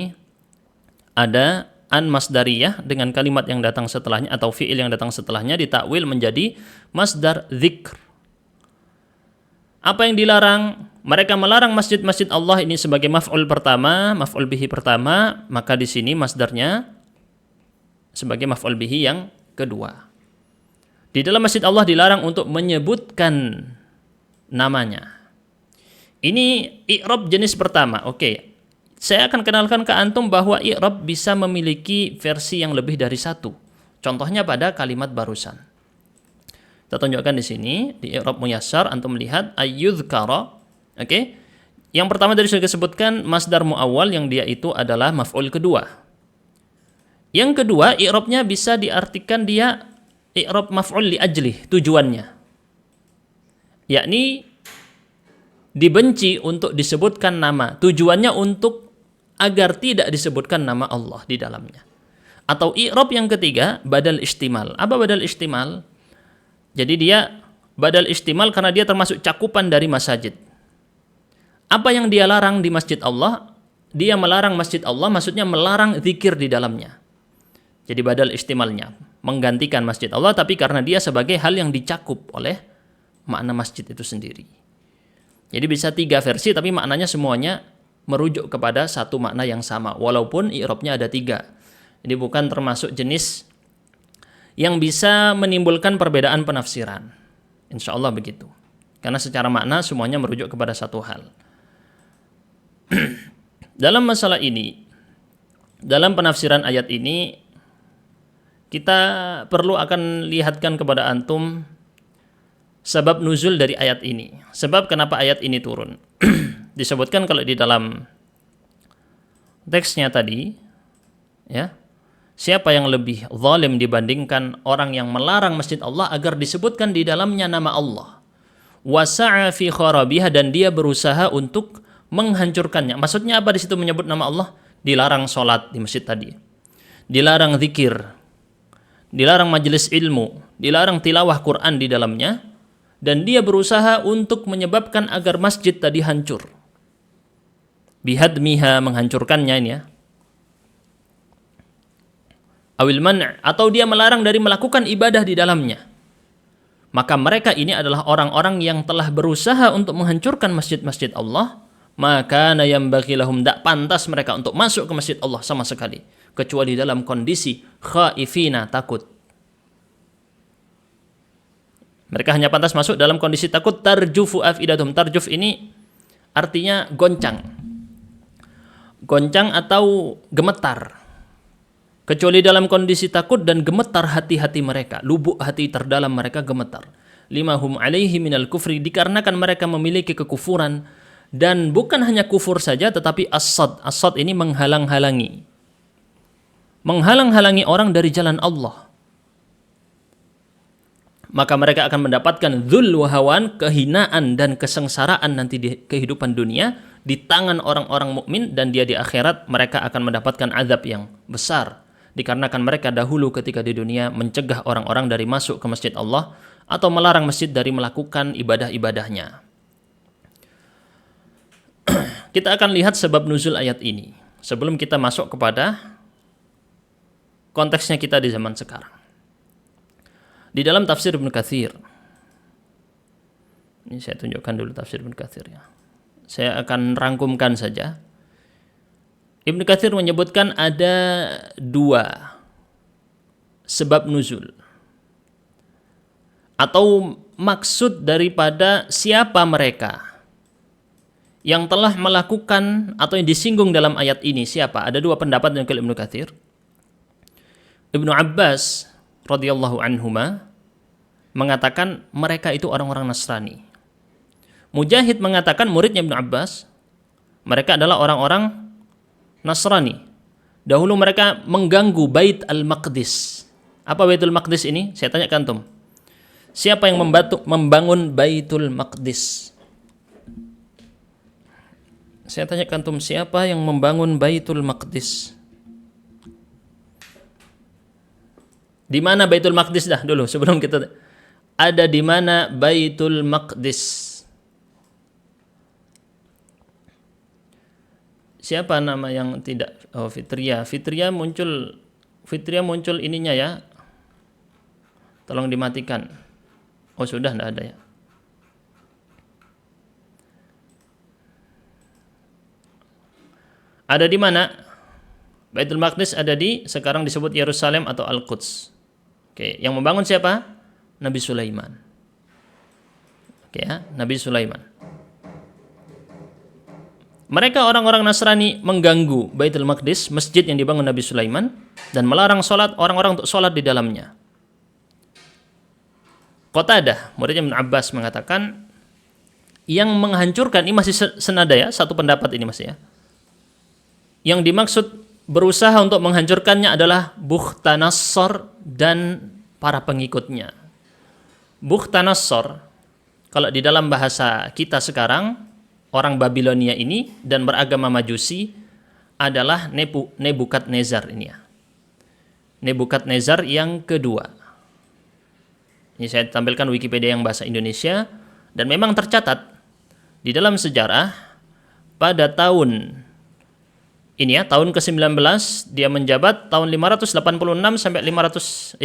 ada an masdariyah dengan kalimat yang datang setelahnya atau fi'il yang datang setelahnya ditakwil menjadi masdar dzikr. Apa yang dilarang? Mereka melarang masjid-masjid Allah ini sebagai maf'ul pertama, maf'ul bihi pertama, maka di sini masdarnya sebagai maf'ul bihi yang kedua. Di dalam masjid Allah dilarang untuk menyebutkan namanya. Ini i'rab jenis pertama. Oke. Saya akan kenalkan ke antum bahwa i'rab bisa memiliki versi yang lebih dari satu. Contohnya pada kalimat barusan. Kita tunjukkan di sini di i'rab muyassar antum lihat ayyudhkara. Oke. Yang pertama tadi sudah disebutkan masdar muawwal yang dia itu adalah maf'ul kedua. Yang kedua, i'rabnya bisa diartikan dia i'rab maf'ul li ajlih, tujuannya. Yakni dibenci untuk disebutkan nama, tujuannya untuk agar tidak disebutkan nama Allah di dalamnya. Atau i'rab yang ketiga, badal istimal. Apa badal istimal? Jadi dia badal istimal karena dia termasuk cakupan dari masajid. Apa yang dia larang di masjid Allah? Dia melarang masjid Allah, maksudnya melarang zikir di dalamnya. Jadi badal istimalnya, menggantikan masjid Allah, tapi karena dia sebagai hal yang dicakup oleh makna masjid itu sendiri. Jadi bisa 3 versi, tapi maknanya semuanya merujuk kepada satu makna yang sama, walaupun i'rabnya ada 3. Jadi bukan termasuk jenis yang bisa menimbulkan perbedaan penafsiran. Insya Allah begitu. Karena secara makna semuanya merujuk kepada satu hal. Dalam masalah ini, dalam penafsiran ayat ini, kita perlu akan lihatkan kepada antum sebab nuzul dari ayat ini. Sebab kenapa ayat ini turun. Disebutkan kalau di dalam teksnya tadi, ya, siapa yang lebih zalim dibandingkan orang yang melarang masjid Allah agar disebutkan di dalamnya nama Allah. Wasa'a fi kharabiha, dan dia berusaha untuk menghancurkannya. Maksudnya apa di situ menyebut nama Allah? Dilarang sholat di masjid tadi. Dilarang zikir. Dilarang majelis ilmu, dilarang tilawah Quran di dalamnya, dan dia berusaha untuk menyebabkan agar masjid tadi hancur. Bihadmiha, menghancurkannya ini ya. Awil man', atau dia melarang dari melakukan ibadah di dalamnya. Maka mereka ini adalah orang-orang yang telah berusaha untuk menghancurkan masjid-masjid Allah. Maka yanbaghi lahum, tidak pantas mereka untuk masuk ke masjid Allah sama sekali, kecuali dalam kondisi khaifina, takut. Mereka hanya pantas masuk dalam kondisi takut. Tarjufu afidatum, tarjuf ini artinya goncang. Goncang atau gemetar. Kecuali dalam kondisi takut dan gemetar hati-hati mereka, lubuk hati terdalam mereka gemetar. Limahum alaihi minal kufri, dikarenakan mereka memiliki kekufuran. Dan bukan hanya kufur saja, tetapi as-sad. As-sad ini menghalang-halangi. Menghalang-halangi orang dari jalan Allah. Maka mereka akan mendapatkan dzul wa hawan, kehinaan dan kesengsaraan nanti di kehidupan dunia di tangan orang-orang mukmin, dan dia di akhirat mereka akan mendapatkan azab yang besar. Dikarenakan mereka dahulu ketika di dunia mencegah orang-orang dari masuk ke masjid Allah atau melarang masjid dari melakukan ibadah-ibadahnya. Kita akan lihat sebab nuzul ayat ini sebelum kita masuk kepada konteksnya kita di zaman sekarang. Di dalam tafsir Ibnu Katsir, ini saya tunjukkan dulu tafsir Ibnu Katsir ya. Saya akan rangkumkan saja. Ibnu Katsir menyebutkan ada 2 sebab nuzul atau maksud daripada siapa mereka yang telah melakukan atau yang disinggung dalam ayat ini. Siapa? Ada 2 pendapat dari Ibnu Katsir. Ibnu Abbas radhiyallahu anhuma mengatakan mereka itu orang-orang Nasrani. Mujahid mengatakan, muridnya Ibnu Abbas, mereka adalah orang-orang Nasrani. Dahulu mereka mengganggu Bait Al-Maqdis. Apa Baitul Maqdis ini? Saya tanya ke antum. Siapa yang membangun Baitul Maqdis? Saya tanya ke antum, siapa yang membangun Baitul Maqdis? Di mana Baitul Maqdis dah dulu sebelum kita ada di mana Baitul Maqdis? Siapa nama yang tidak? Oh, Fitria. Fitria muncul ininya ya. Tolong dimatikan. Oh, sudah enggak ada ya. Ada di mana? Baitul Maqdis ada di, sekarang disebut Yerusalem atau Al-Quds. Oke, yang membangun siapa? Nabi Sulaiman. Oke ya, Nabi Sulaiman. Mereka orang-orang Nasrani mengganggu Baitul Maqdis, masjid yang dibangun Nabi Sulaiman, dan melarang sholat orang-orang untuk sholat di dalamnya. Qatadah, muridnya Ibnu Abbas mengatakan, yang menghancurkan, ini masih senada ya, satu pendapat ini masih ya. Yang dimaksud berusaha untuk menghancurkannya adalah Bukhtanasor dan para pengikutnya. Bukhtanasor, kalau di dalam bahasa kita sekarang, orang Babilonia ini dan beragama Majusi adalah Nebukadnezar ini ya. Nebukadnezar yang kedua. Ini saya tampilkan Wikipedia yang bahasa Indonesia, dan memang tercatat di dalam sejarah pada tahun ini ya, tahun ke-19 dia menjabat tahun 586 sampai 586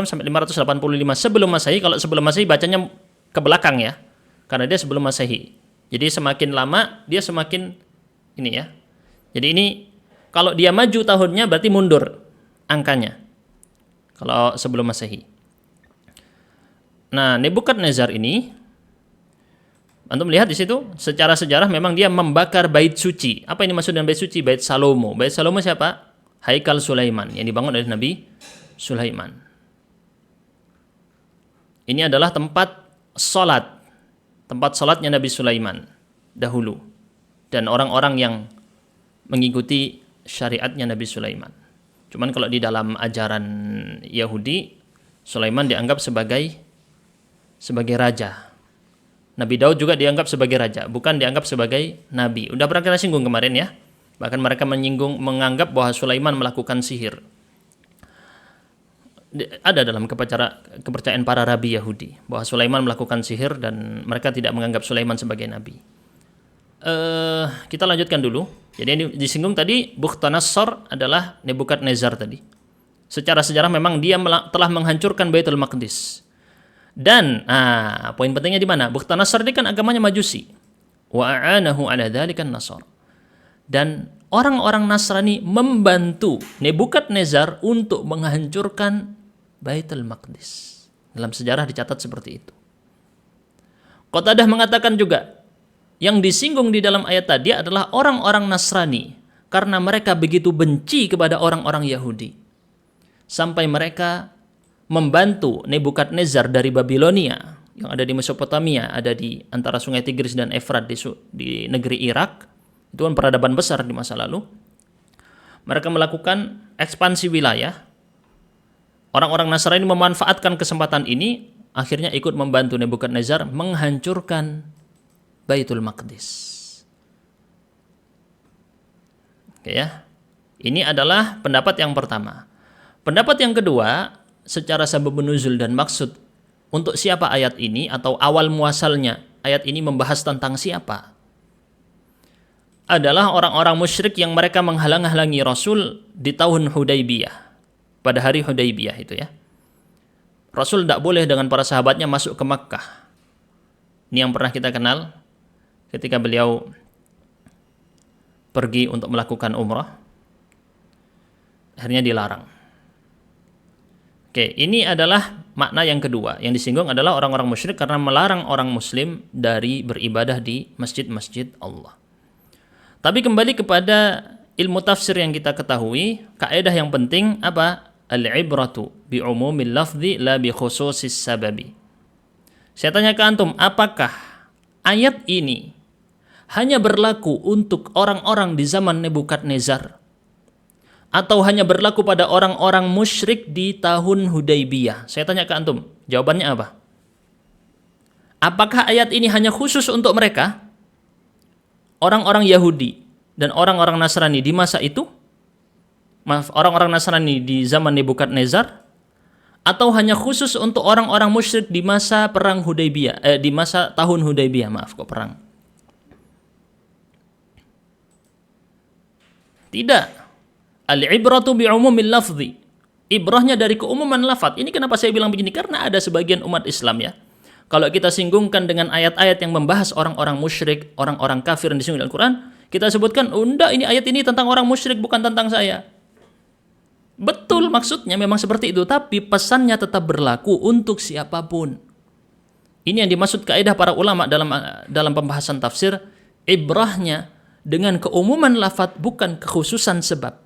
sampai 585 sebelum Masehi. Kalau sebelum Masehi bacanya ke belakang ya. Karena dia sebelum Masehi. Jadi semakin lama dia semakin ini ya. Jadi ini kalau dia maju tahunnya berarti mundur angkanya. Kalau sebelum Masehi. Nah, Nebukadnezar ini antum lihat di situ, secara sejarah memang dia membakar bait suci. Apa ini maksud dengan bait suci? Bait Salomo. Bait Salomo siapa? Haikal Sulaiman yang dibangun oleh Nabi Sulaiman. Ini adalah tempat salatnya Nabi Sulaiman dahulu dan orang-orang yang mengikuti syariatnya Nabi Sulaiman. Cuman kalau di dalam ajaran Yahudi, Sulaiman dianggap sebagai raja. Nabi Daud juga dianggap sebagai raja, bukan dianggap sebagai nabi. Udah pernah kita singgung kemarin ya. Bahkan mereka menganggap bahwa Sulaiman melakukan sihir. Ada dalam kepercayaan para rabi Yahudi bahwa Sulaiman melakukan sihir dan mereka tidak menganggap Sulaiman sebagai nabi. Kita lanjutkan dulu. Jadi yang disinggung tadi Bukhtanasar adalah Nebukadnezar tadi. Secara sejarah memang dia telah menghancurkan Baitul Maqdis. Dan poin pentingnya di mana? Bukhtanasar ini kan agamanya Majusi. Wa a'anahu 'ala dzalika an-Nasara. Dan orang-orang Nasrani membantu Nebukadnezar untuk menghancurkan Baitul Maqdis. Dalam sejarah dicatat seperti itu. Qatadah mengatakan juga yang disinggung di dalam ayat tadi adalah orang-orang Nasrani karena mereka begitu benci kepada orang-orang Yahudi. Sampai mereka membantu Nebukadnezar dari Babilonia yang ada di Mesopotamia, ada di antara sungai Tigris dan Efrat di negeri Irak. Itu kan peradaban besar di masa lalu. Mereka melakukan ekspansi wilayah. Orang-orang Nasrani memanfaatkan kesempatan ini, akhirnya ikut membantu Nebukadnezar menghancurkan Baitul Maqdis. Oke ya. Ini adalah pendapat yang pertama. Pendapat yang kedua, secara sababun nuzul dan maksud untuk siapa ayat ini atau awal muasalnya ayat ini membahas tentang siapa? Adalah orang-orang musyrik yang mereka menghalang-halangi Rasul di tahun Hudaybiyah. Pada hari Hudaybiyah itu ya. Rasul tidak boleh dengan para sahabatnya masuk ke Makkah. Ini yang pernah kita kenal ketika beliau pergi untuk melakukan umrah. Akhirnya dilarang. Oke, ini adalah makna yang kedua. Yang disinggung adalah orang-orang musyrik karena melarang orang muslim dari beribadah di masjid-masjid Allah. Tapi kembali kepada ilmu tafsir yang kita ketahui, kaidah yang penting apa? Al-ibratu bi umumil lafzi la bi khususis sababi. Saya tanya ke antum, apakah ayat ini hanya berlaku untuk orang-orang di zaman Nebukadnezar? Atau hanya berlaku pada orang-orang musyrik di tahun Hudaybiyah? Saya tanya ke antum, jawabannya apa? Apakah ayat ini hanya khusus untuk mereka? Orang-orang Yahudi dan orang-orang Nasrani di masa itu? Maaf, orang-orang Nasrani di zaman Nebukadnezar? Atau hanya khusus untuk orang-orang musyrik di masa perang Hudaybiyah, di masa tahun Hudaybiyah, maaf kok perang? Tidak. Al-ibratu bi'umumil lafzi. Ibrahnya dari keumuman lafaz. Ini kenapa saya bilang begini? Karena ada sebagian umat Islam ya. Kalau kita singgungkan dengan ayat-ayat yang membahas orang-orang musyrik, orang-orang kafir yang disinggung dalam Al-Quran, kita sebutkan, enggak, ini ayat ini tentang orang musyrik, bukan tentang saya. Betul, maksudnya memang seperti itu. Tapi pesannya tetap berlaku untuk siapapun. Ini yang dimaksud kaidah para ulama dalam pembahasan tafsir. Ibrahnya dengan keumuman lafaz, bukan kekhususan sebab.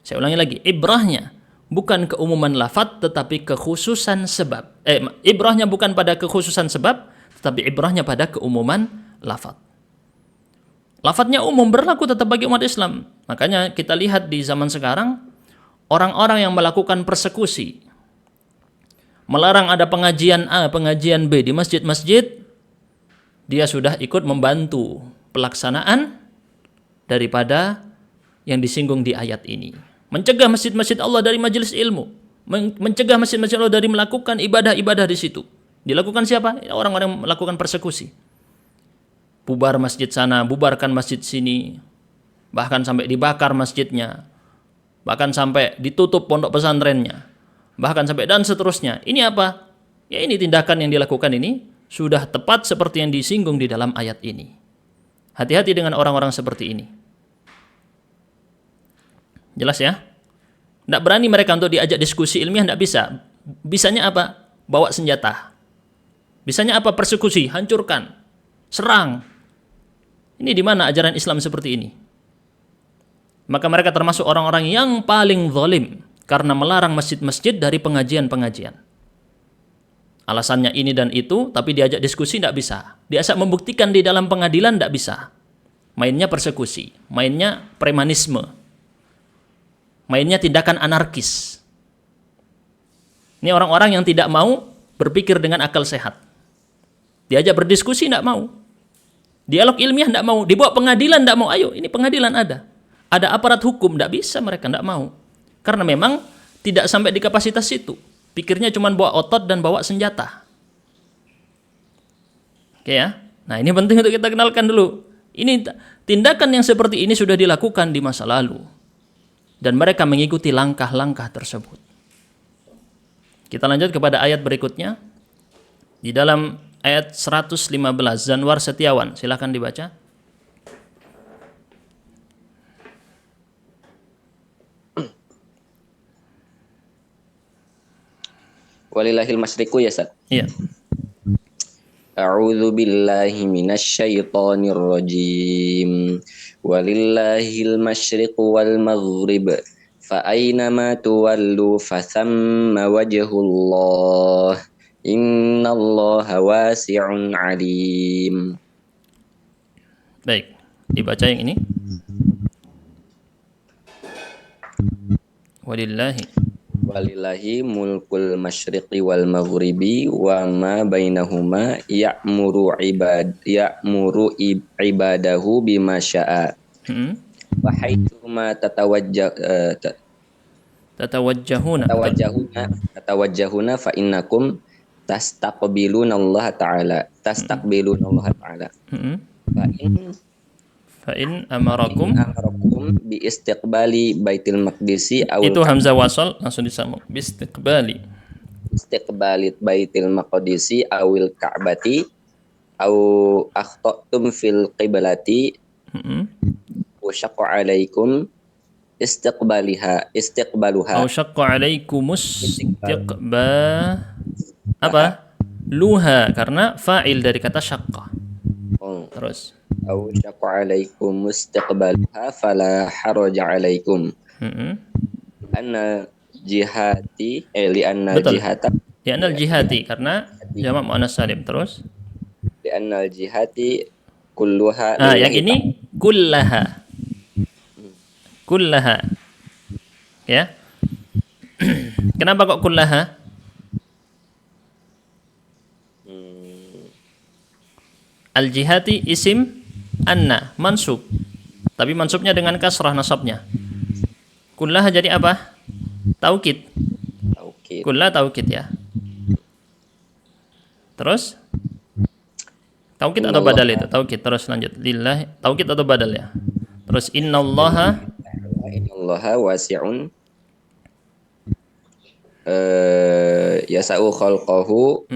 Saya ulangi lagi, ibrahnya bukan keumuman lafaz tetapi kekhususan sebab. Ibrahnya bukan pada kekhususan sebab, tetapi ibrahnya pada keumuman lafaz. Lafaznya umum, berlaku tetap bagi umat Islam. Makanya kita lihat di zaman sekarang, orang-orang yang melakukan persekusi, melarang ada pengajian A, pengajian B di masjid-masjid, dia sudah ikut membantu pelaksanaan daripada yang disinggung di ayat ini. Mencegah masjid-masjid Allah dari majelis ilmu, mencegah masjid-masjid Allah dari melakukan ibadah-ibadah di situ. Dilakukan siapa? Orang-orang yang melakukan persekusi. bubar masjid sana, bubarkan masjid sini, bahkan sampai dibakar masjidnya, bahkan sampai ditutup pondok pesantrennya, bahkan sampai dan seterusnya. Ini apa? Ya ini tindakan yang dilakukan ini sudah tepat seperti yang disinggung di dalam ayat ini. Hati-hati dengan orang-orang seperti ini. Jelas ya? Tidak berani mereka untuk diajak diskusi ilmiah, tidak bisa. Bisanya apa? Bawa senjata. Bisanya apa? Persekusi, hancurkan, serang. Ini di mana ajaran Islam seperti ini? Maka mereka termasuk orang-orang yang paling zalim karena melarang masjid-masjid dari pengajian-pengajian. Alasannya ini dan itu, tapi diajak diskusi tidak bisa. Diajak membuktikan di dalam pengadilan tidak bisa. Mainnya persekusi, mainnya premanisme, mainnya tindakan anarkis. Ini orang-orang yang tidak mau berpikir dengan akal sehat. Diajak berdiskusi tidak mau. Dialog ilmiah tidak mau. Dibawa pengadilan tidak mau. Ayo, ini pengadilan ada. Ada aparat hukum, tidak bisa, mereka tidak mau. Karena memang tidak sampai di kapasitas itu. Pikirnya cuma bawa otot dan bawa senjata. Oke ya. Nah ini penting untuk kita kenalkan dulu. Ini tindakan yang seperti ini sudah dilakukan di masa lalu. Dan mereka mengikuti langkah-langkah tersebut. Kita lanjut kepada ayat berikutnya. Di dalam ayat 115, Zanwar Setiawan, silakan dibaca. Walillahil masyriqu ya Ustaz. Iya. A'udzu billahi minasyaitonir rajim. Walillahil masyriqu wal maghrib. Fa aina ma tuwallu fa thamma wajhullah. Innallaha wasi'un alim. Baik, dibaca yang ini. Walillahi mulkul masyriqi wal maghribi wa ma bainahuma ya'muru ibadahu bima syaa. Wa haitsu ma tatawajjahuna fa innakum tastaqbiluna Allah taala. Fa in amarakum bi istiqbali baitil maqdisi itu hamzah wasal langsung disambung bi istiqbali baitil maqdisi awil ka'bati au akhtatum fil qiblati wa syaqqa alaikum istiqbaluha au syaqqa alaikumus luha karena fa'il dari kata syaqqa. Terus au syaqqa alaikum istiqbaluha fala haraja alaikum. Anna jihati li anna jihata li anna jihati karena jamak muannas salim. Terus li anna jihati kulluha yang ini kullaha ya. Kenapa kok kullaha? Al-jihati isim anna mansub. Tapi mansubnya dengan kasrah nasabnya. Kullaha jadi apa? Taukid. Kullah taukid ya. Terus? Taukid atau badal itu? Taukid. Terus lanjut. Lillah taukid atau badal ya. Terus innallaha wasi'un yasa'u khalqahu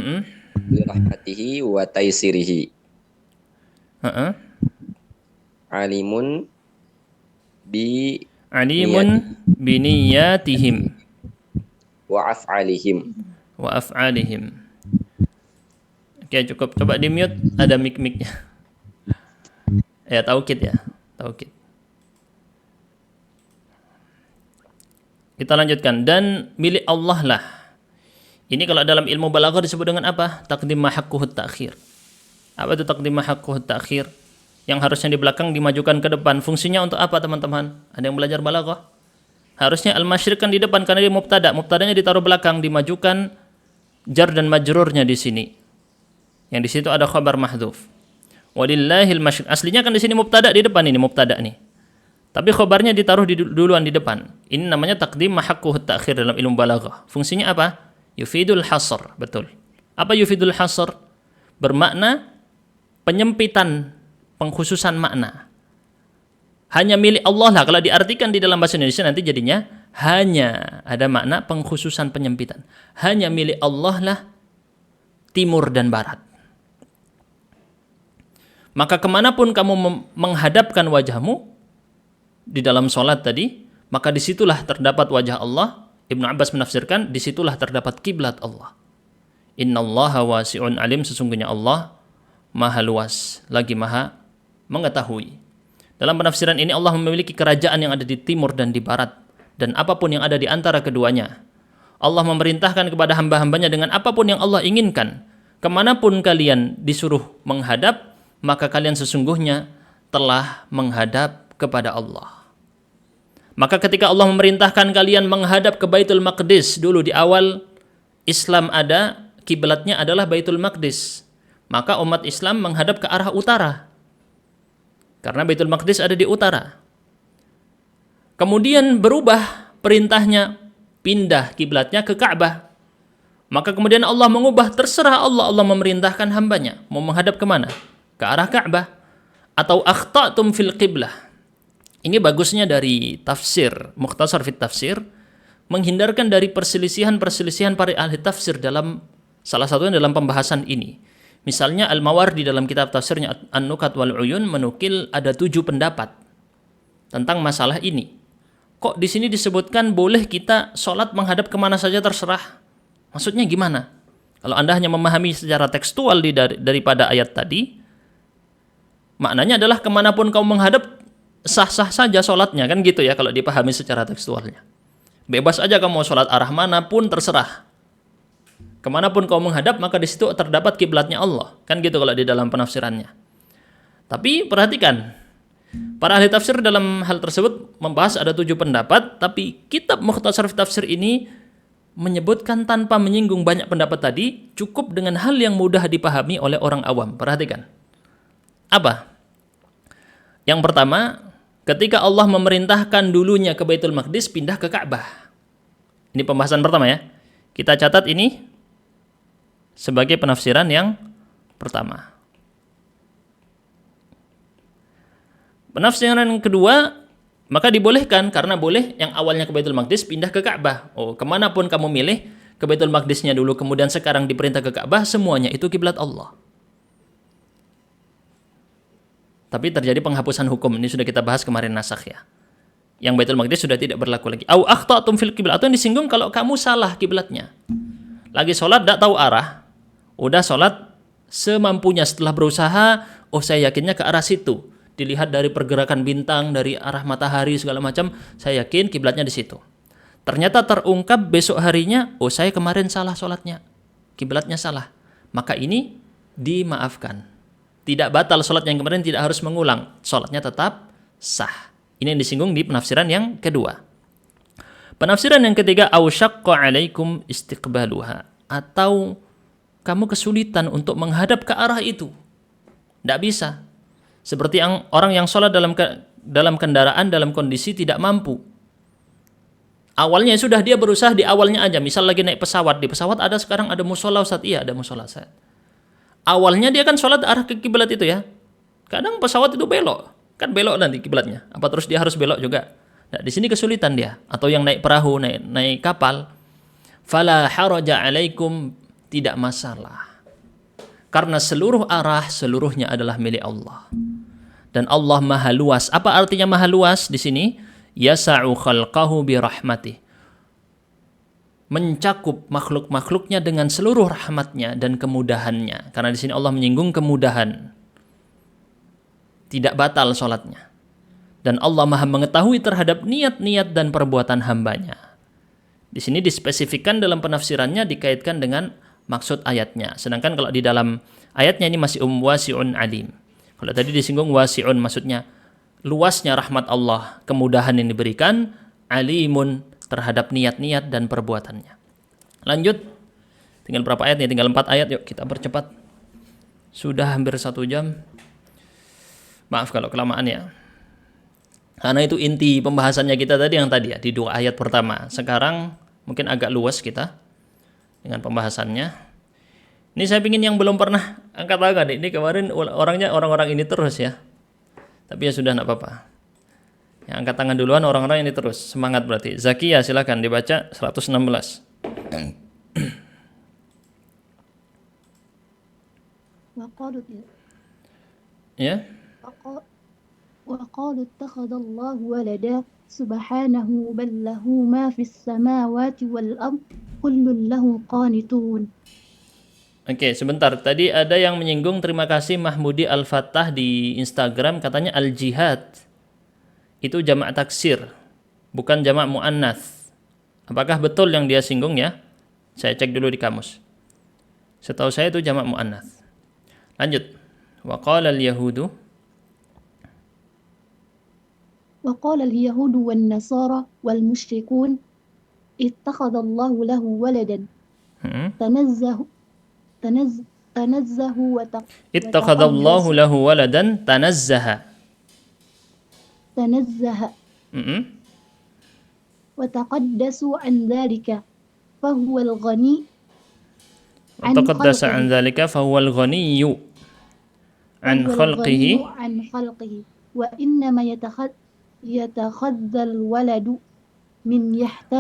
bi rahmatihi wa taysirihi. Alimun biniyatihim wa af'alihim. Oke, cukup. Coba di mute, ada mic-micnya. Ya, taukid ya. Taukid. Kita lanjutkan. Dan milik Allah lah. Ini kalau dalam ilmu balaghah disebut dengan apa? Taqdim ma haqquhu ta'khir. Apa itu taqdim ma haqquhu ta'khir? Yang harusnya di belakang dimajukan ke depan. Fungsinya untuk apa, teman-teman? Ada yang belajar balaghah? Harusnya al-masyriq kan di depan karena dia mubtada. Mubtadanya ditaruh belakang, dimajukan jar dan majrurnya di sini. Yang di situ ada khabar mahdhuf. Walillahil masyriq. Aslinya kan di sini mubtada di depan, ini mubtada nih. Tapi khabarnya ditaruh duluan di depan. Ini namanya taqdim ma haqquhu ta'khir dalam ilmu balaghah. Fungsinya apa? Yufidul hasr, betul. Apa yufidul hasr? Bermakna penyempitan pengkhususan makna. Hanya milik Allah lah, kalau diartikan di dalam bahasa Indonesia nanti jadinya hanya, ada makna pengkhususan penyempitan. Hanya milik Allah lah timur dan barat. Maka kemanapun kamu menghadapkan wajahmu di dalam sholat tadi, maka disitulah terdapat wajah Allah. Ibnu Abbas menafsirkan, disitulah terdapat kiblat Allah. Innallaha wasi'un alim, sesungguhnya Allah maha luas, lagi maha mengetahui. Dalam penafsiran ini Allah memiliki kerajaan yang ada di timur dan di barat, dan apapun yang ada di antara keduanya. Allah memerintahkan kepada hamba-hambanya dengan apapun yang Allah inginkan. Kemanapun kalian disuruh menghadap, maka kalian sesungguhnya telah menghadap kepada Allah. Maka ketika Allah memerintahkan kalian menghadap ke Baitul Maqdis, dulu di awal Islam ada, kiblatnya adalah Baitul Maqdis. Maka umat Islam menghadap ke arah utara. Karena Baitul Maqdis ada di utara. Kemudian berubah perintahnya, pindah kiblatnya ke Ka'bah. Maka kemudian Allah mengubah, terserah Allah, Allah memerintahkan hambanya mau menghadap kemana? Ke arah Ka'bah. Atau akhta'tum fil qiblah. Ini bagusnya dari tafsir, Mukhtasar fit Tafsir, menghindarkan dari perselisihan-perselisihan para ahli tafsir dalam salah satunya dalam pembahasan ini. Misalnya Al-Mawardi dalam kitab tafsirnya An-Nukat wal Uyun menukil ada 7 pendapat tentang masalah ini. Kok di sini disebutkan boleh kita sholat menghadap kemana saja terserah? Maksudnya gimana? Kalau Anda hanya memahami secara tekstual daripada ayat tadi, maknanya adalah kemanapun kau menghadap, sah-sah saja sholatnya, kan gitu ya kalau dipahami secara tekstualnya. Bebas aja kamu mau sholat arah manapun terserah. Kemanapun kau menghadap, maka di situ terdapat kiblatnya Allah, kan gitu kalau di dalam penafsirannya. Tapi perhatikan, para ahli tafsir dalam hal tersebut membahas ada 7 pendapat, tapi kitab Mukhtasar fit Tafsir ini menyebutkan tanpa menyinggung banyak pendapat tadi, cukup dengan hal yang mudah dipahami oleh orang awam. Perhatikan. Apa? Yang pertama, ketika Allah memerintahkan dulunya ke Baitul Maqdis, pindah ke Ka'bah. Ini pembahasan pertama ya. Kita catat ini sebagai penafsiran yang pertama. Penafsiran yang kedua, maka dibolehkan, karena boleh yang awalnya ke Baitul Maqdis pindah ke Ka'bah. Oh, kemanapun kamu milih, ke Baitul Maqdisnya dulu, kemudian sekarang diperintah ke Ka'bah, semuanya itu kiblat Allah. Tapi terjadi penghapusan hukum, ini sudah kita bahas kemarin nasakh ya. Yang Baitul Maqdis sudah tidak berlaku lagi. Au akhta'tum fil qiblah, atau yang disinggung kalau kamu salah kiblatnya. Lagi sholat tidak tahu arah, udah sholat semampunya, setelah berusaha, oh saya yakinnya ke arah situ. Dilihat dari pergerakan bintang, dari arah matahari segala macam, saya yakin kiblatnya di situ. Ternyata terungkap besok harinya, oh saya kemarin salah sholatnya, kiblatnya salah. Maka ini dimaafkan. Tidak batal sholat yang kemarin, tidak harus mengulang. Sholatnya tetap sah. Ini yang disinggung di penafsiran yang kedua. Penafsiran yang ketiga, au syaqqa alaikum istiqbaluha, atau kamu kesulitan untuk menghadap ke arah itu. Tidak bisa. Seperti orang yang sholat dalam kendaraan dalam kondisi tidak mampu. Awalnya sudah dia berusaha di awalnya aja. Misal lagi naik pesawat, di pesawat ada sekarang ada musola Ustaz. Iya, ada musola Ustaz. Awalnya dia kan sholat arah ke kiblat itu ya. Kadang pesawat itu belok, kan belok nanti kiblatnya. Apa terus dia harus belok juga? Nah, di sini kesulitan dia. Atau yang naik perahu, naik kapal. Fala haraja alaikum, tidak masalah. Karena seluruh arah, seluruhnya adalah milik Allah. Dan Allah maha luas. Apa artinya maha luas di sini? Yasa'u khalqahu bi rahmatih. Mencakup makhluk-makhluknya dengan seluruh rahmatnya dan kemudahannya. Karena di sini Allah menyinggung kemudahan. Tidak batal sholatnya. Dan Allah maha mengetahui terhadap niat-niat dan perbuatan hambanya. Di sini dispesifikkan dalam penafsirannya, dikaitkan dengan maksud ayatnya. Sedangkan kalau di dalam ayatnya ini masih wasi'un alim. Kalau tadi disinggung wasi'un, maksudnya luasnya rahmat Allah, kemudahan yang diberikan, alimun terhadap niat-niat dan perbuatannya. Lanjut. Tinggal berapa ayat nih? Tinggal 4 ayat. Yuk kita percepat. Sudah hampir 1 jam. Maaf kalau kelamaan ya. Karena itu inti pembahasannya kita tadi yang tadi ya, di 2 ayat pertama. Sekarang mungkin agak luas kita dengan pembahasannya. Ini saya ingin yang belum pernah angkat tangan. Ini kemarin orang-orang ini terus ya. Tapi ya sudah, enggak apa-apa. Yang angkat tangan duluan orang-orang ini terus. Semangat berarti. Zakia silakan dibaca 116. وقالوا Ya. وقالوا اتخذ الله ولدا سبحانه بل له ما في السماوات والأرض كل له قانتون. Oke, sebentar. Tadi ada yang menyinggung, terima kasih Mahmudi Al-Fattah di Instagram, katanya al-jihad itu jamak taksir, bukan jamak muannats. Apakah betul yang dia singgung ya? Saya cek dulu di kamus. Setahu saya itu jamak muannats. Lanjut. Wa qala al-yahudu وقال اليهود والنصارى والمشركون اتخذ الله له ولدا تنزه ittakhadallahu lahu waladan tanazzaha. وتقدسوا عن ذلك فهو الغني وتقدس عن ذلك فهو الغني عن خلقه وإنما يتخذ الولد من يحتاج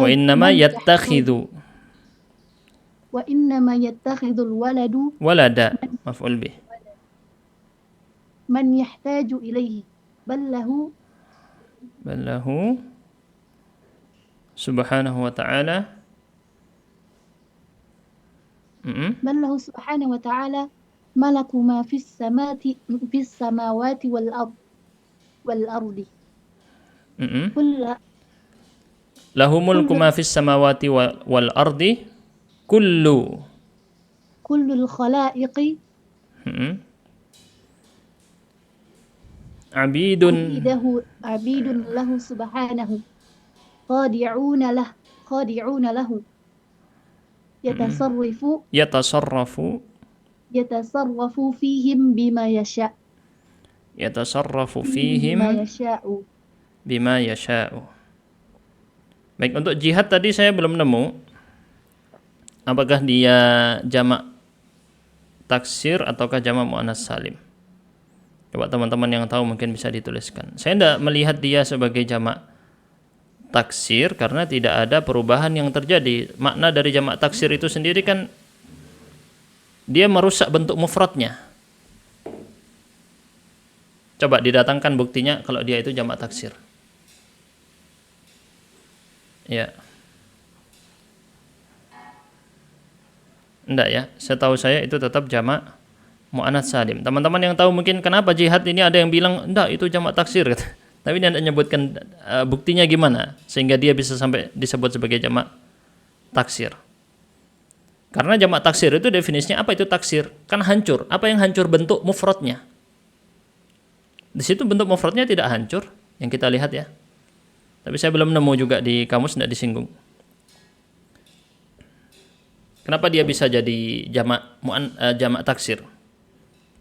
وإنما يتخذ الولد ولدا مفعول به من يحتاج إليه بل له سبحانه وتعالى بل له سبحانه وتعالى ملك ما في السماوات والأرض له ملك ما في السماوات والأرض كل الخلائق عبيد له سبحانه خاضعون له يتصرف فيهم بما يشاء بما يشاء. Baik, untuk jihad tadi saya belum nemu apakah dia jamak taksir ataukah jamak muannats salim. Coba teman-teman yang tahu mungkin bisa dituliskan. Saya tidak melihat dia sebagai jamak taksir karena tidak ada perubahan yang terjadi. Makna dari jamak taksir itu sendiri kan dia merusak bentuk mufradnya. Coba didatangkan buktinya kalau dia itu jamak taksir. Ya. Enggak ya, setahu saya itu tetap jamak muannats salim. Teman-teman yang tahu mungkin kenapa jihad ini ada yang bilang enggak itu jamak taksir gitu. Tapi dia tidak menyebutkan buktinya gimana sehingga dia bisa sampai disebut sebagai jamak taksir. Karena jamak taksir itu definisinya apa itu taksir? Kan hancur. Apa yang hancur? Bentuk mufradnya. Di situ bentuk mufradnya tidak hancur yang kita lihat ya. Tapi saya belum nemu juga di kamus, tidak disinggung. Kenapa dia bisa jadi jamak taksir?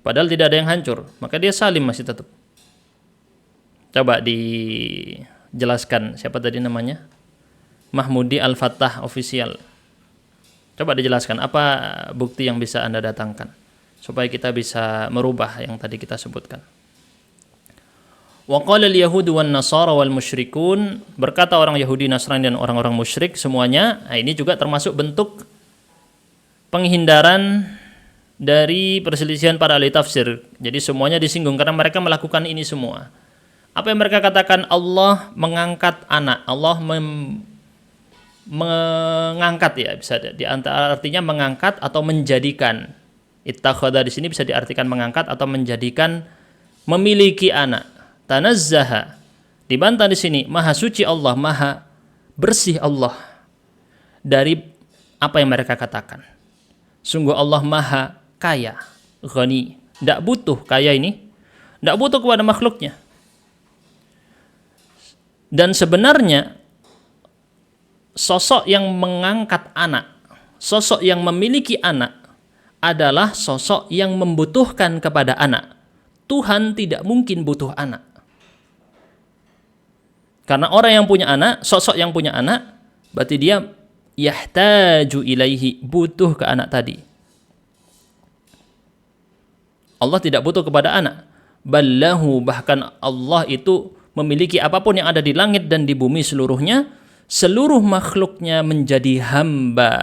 Padahal tidak ada yang hancur, maka dia salim masih tetap. Coba dijelaskan siapa tadi namanya? Mahmudi Al-Fattah official. Coba dijelaskan apa bukti yang bisa Anda datangkan supaya kita bisa merubah yang tadi kita sebutkan. Wa qala al-yahudu wan nasara wal musyrikun, berkata orang Yahudi, Nasrani dan orang-orang musyrik semuanya. Nah, ini juga termasuk bentuk penghindaran dari perselisihan para ahli tafsir. Jadi semuanya disinggung karena mereka melakukan ini semua. Apa yang mereka katakan? Allah mengangkat anak, Allah mengangkat ya, bisa artinya mengangkat atau menjadikan. Ittakhadha di sini bisa diartikan mengangkat atau menjadikan, memiliki anak. Tanazzaha dibantah di sini, maha suci Allah, maha bersih Allah dari apa yang mereka katakan. Sungguh Allah maha kaya, ghani, tidak butuh kaya ini, tidak butuh kepada makhluknya. Dan sebenarnya sosok yang mengangkat anak, sosok yang memiliki anak adalah sosok yang membutuhkan kepada anak. Tuhan tidak mungkin butuh anak. Karena orang yang punya anak, sosok yang punya anak, berarti dia yahtaju ilaihi, butuh ke anak tadi. Allah tidak butuh kepada anak. ballahu, bahkan Allah itu memiliki apapun yang ada di langit dan di bumi seluruhnya, seluruh makhluknya menjadi hamba.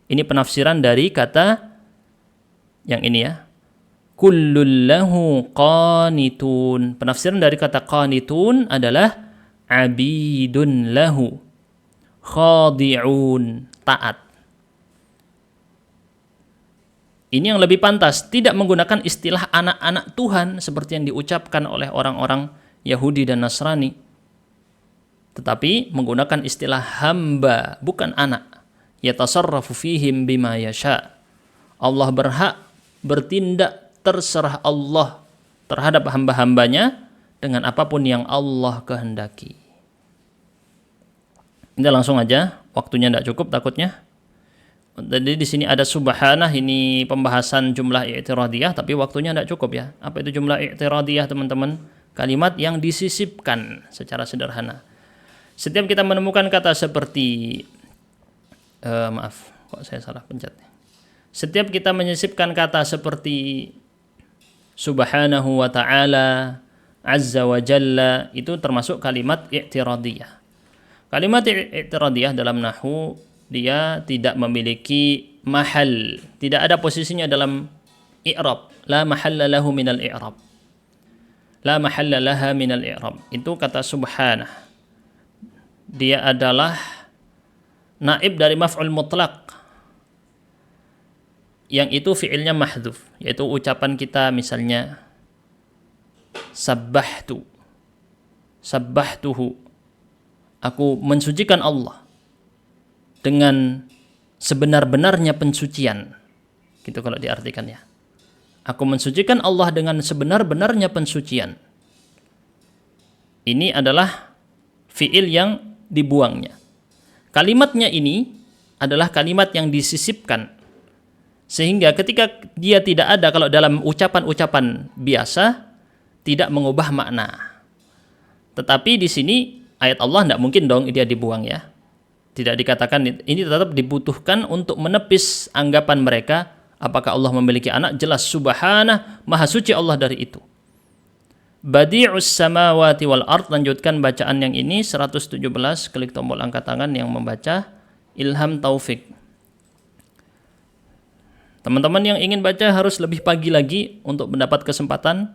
Ini penafsiran dari kata yang ini ya. Kullun lahu qanitun. Penafsiran dari kata qanitun adalah abidun lahu, khadi'un, taat. Ini yang lebih pantas, tidak menggunakan istilah anak-anak Tuhan seperti yang diucapkan oleh orang-orang Yahudi dan Nasrani, tetapi menggunakan istilah hamba, bukan anak. Yatasarrafu fihim bima yasha. Allah berhak bertindak, terserah Allah terhadap hamba-hambanya dengan apapun yang Allah kehendaki. Kita langsung aja, waktunya tidak cukup takutnya. Jadi di sini ada subhanah, ini pembahasan jumlah i'tiradiyah, tapi waktunya tidak cukup ya. Apa itu jumlah i'tiradiyah teman-teman? Kalimat yang disisipkan secara sederhana. Setiap kita menemukan kata seperti maaf, kok saya salah pencet. Setiap kita menyisipkan kata seperti subhanahu wa ta'ala, azza wa jalla, itu termasuk kalimat i'tiradiyah. Kalimat i'tiradiyah dalam nahwu dia tidak memiliki mahal, tidak ada posisinya dalam i'rab. La mahalla lahu minal i'rab. La mahalla laha minal i'rab. Itu kata subhanah. Dia adalah naib dari maf'ul mutlaq, yang itu fi'ilnya mahdhuf, yaitu ucapan kita misalnya sabbahtu, sabbahtuhu, aku mensucikan Allah dengan sebenar-benarnya pensucian, gitu kalau diartikan ya. Aku mensucikan Allah dengan sebenar-benarnya pensucian. Ini adalah fi'il yang dibuangnya. Kalimatnya ini adalah kalimat yang disisipkan, sehingga ketika dia tidak ada, kalau dalam ucapan-ucapan biasa tidak mengubah makna. Tetapi di sini ayat Allah tidak mungkin dong dia dibuang ya. Tidak dikatakan, ini tetap dibutuhkan untuk menepis anggapan mereka apakah Allah memiliki anak. Jelas subhanah, maha suci Allah dari itu. Badi'us samawati wal ard. Lanjutkan bacaan yang ini 117, klik tombol angkat tangan yang membaca. Ilham Taufik. Teman-teman yang ingin baca harus lebih pagi lagi untuk mendapat kesempatan,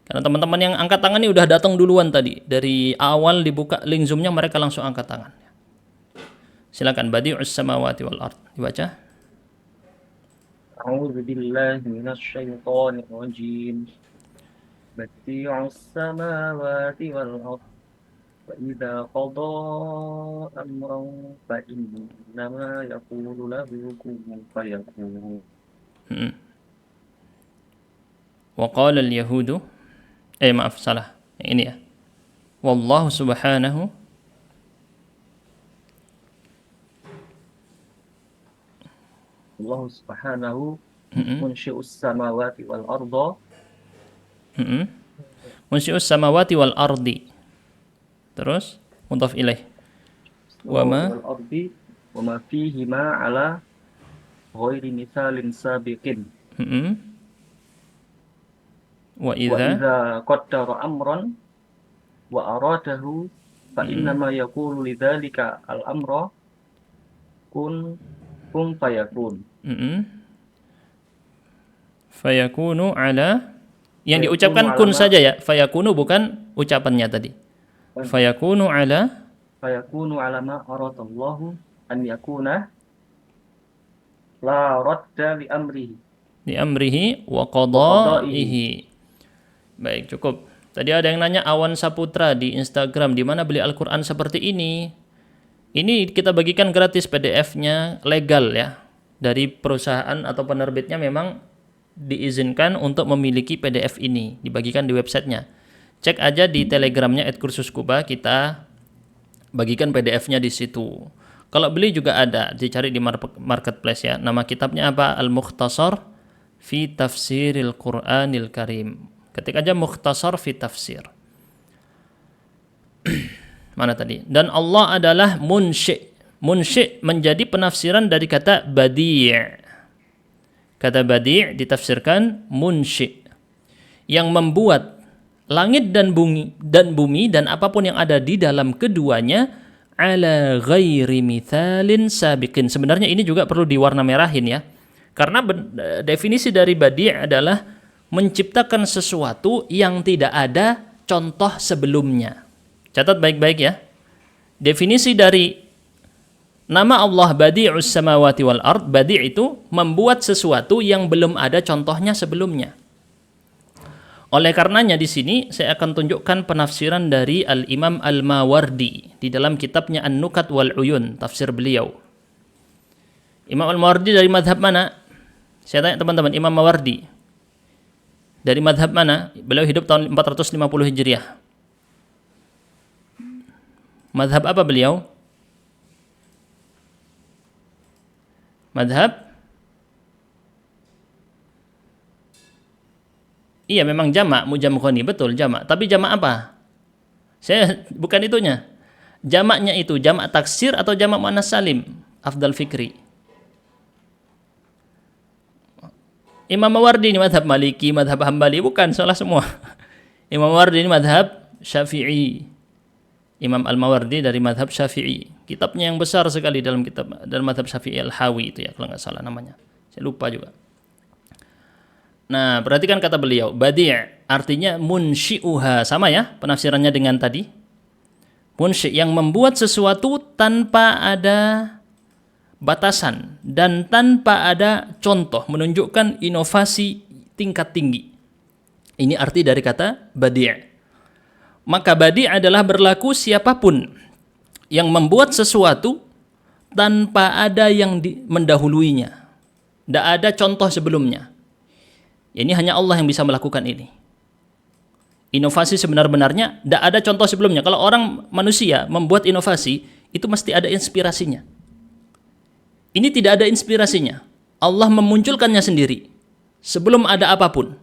karena teman-teman yang angkat tangan ini udah datang duluan tadi. Dari awal dibuka link Zoom-nya mereka langsung angkat tangan. Silakan, Badi'us samawati wal ard dibaca. A'udzu billahi minasyaitonir rajim. Badi'us samawati wal ard. Wa idza qada amran fa innama yaqulu lahu kun fayakun. Wa qala al-yahudu, maaf salah. Ini ya. Wallahu subhanahu Allah subhanahu munsyi'us samawati wal arda. Munsyi'us samawati wal ardi. Terus mudhaf ilaih. Wa ma wal ardi wa ma fihima ala ghairi misalin sabiqin. Wa Wa idza idza qaddara amran wa aradahu fa innama yaqulu lidzalika al-amra kun fayakun. fayakunu ala, yang Fayakunu diucapkan ala kun ma- saja ya. Fayakunu bukan ucapannya tadi. Fayakunu ala Fayakunu ala ma aradallahu an yakuna la radda li amrihi. di amrihi wa qadaihi. Baik, cukup. Tadi ada yang nanya Awan Saputra di Instagram, di mana beli Al-Qur'an seperti ini. Ini kita bagikan gratis PDF-nya, legal ya. Dari perusahaan atau penerbitnya memang diizinkan untuk memiliki PDF ini, dibagikan di websitenya. Cek aja di Telegramnya @kursuskuba, kita bagikan PDF-nya di situ. Kalau beli juga ada, dicari di marketplace ya. Nama kitabnya apa? Al-Mukhtasar fi Tafsiril Qur'anil Karim. Ketik aja Mukhtasar fi Tafsir. Mana tadi? Dan Allah adalah munsyi'. Munsyi' menjadi penafsiran dari kata badi'. Kata badi' ditafsirkan munsyi'. yang membuat langit dan bumi dan apapun yang ada di dalam keduanya ala ghairi mithalin sabiqin. Sebenarnya ini juga perlu diwarna merahin ya. Karena definisi dari badi' adalah menciptakan sesuatu yang tidak ada contoh sebelumnya. Catat baik-baik ya. Definisi dari nama Allah Badi'us Samawati wal Ard, badi' itu membuat sesuatu yang belum ada contohnya sebelumnya. Oleh karenanya di sini saya akan tunjukkan penafsiran dari Al-Imam Al-Mawardi di dalam kitabnya An-Nukat wal Uyun, tafsir beliau. Imam Al-Mawardi dari madhab mana? Saya tanya teman-teman, Imam Mawardi dari madhab mana? Beliau hidup tahun 450 Hijriah. Madhab apa beliau? Madhab? Iya memang jamak, mujam khoni, betul jamak. Tapi jamak apa? Saya bukan itunya. Jamaknya itu jamak taksir atau jamak muannas salim? Afdal Fikri. Imam Mawardi ini madhab Maliki, madhab Hambali, bukan, salah semua. Imam Mawardi ini madhab Syafi'i. Imam Al-Mawardi dari madhab Syafi'i. Kitabnya yang besar sekali dalam madhab Syafi'i Al-Hawi itu ya, kalau nggak salah namanya. Saya lupa juga. Nah, perhatikan kata beliau, badi' artinya munsyi'uha, sama ya penafsirannya dengan tadi. Munsyi' yang membuat sesuatu tanpa ada batasan dan tanpa ada contoh, menunjukkan inovasi tingkat tinggi. Ini arti dari kata badi'. Maka badi' adalah berlaku siapapun yang membuat sesuatu tanpa ada yang mendahuluinya. Tidak ada contoh sebelumnya. Ini hanya Allah yang bisa melakukan ini. Inovasi sebenar-benarnya tidak ada contoh sebelumnya. Kalau orang manusia membuat inovasi, itu mesti ada inspirasinya. Ini tidak ada inspirasinya. Allah memunculkannya sendiri sebelum ada apapun.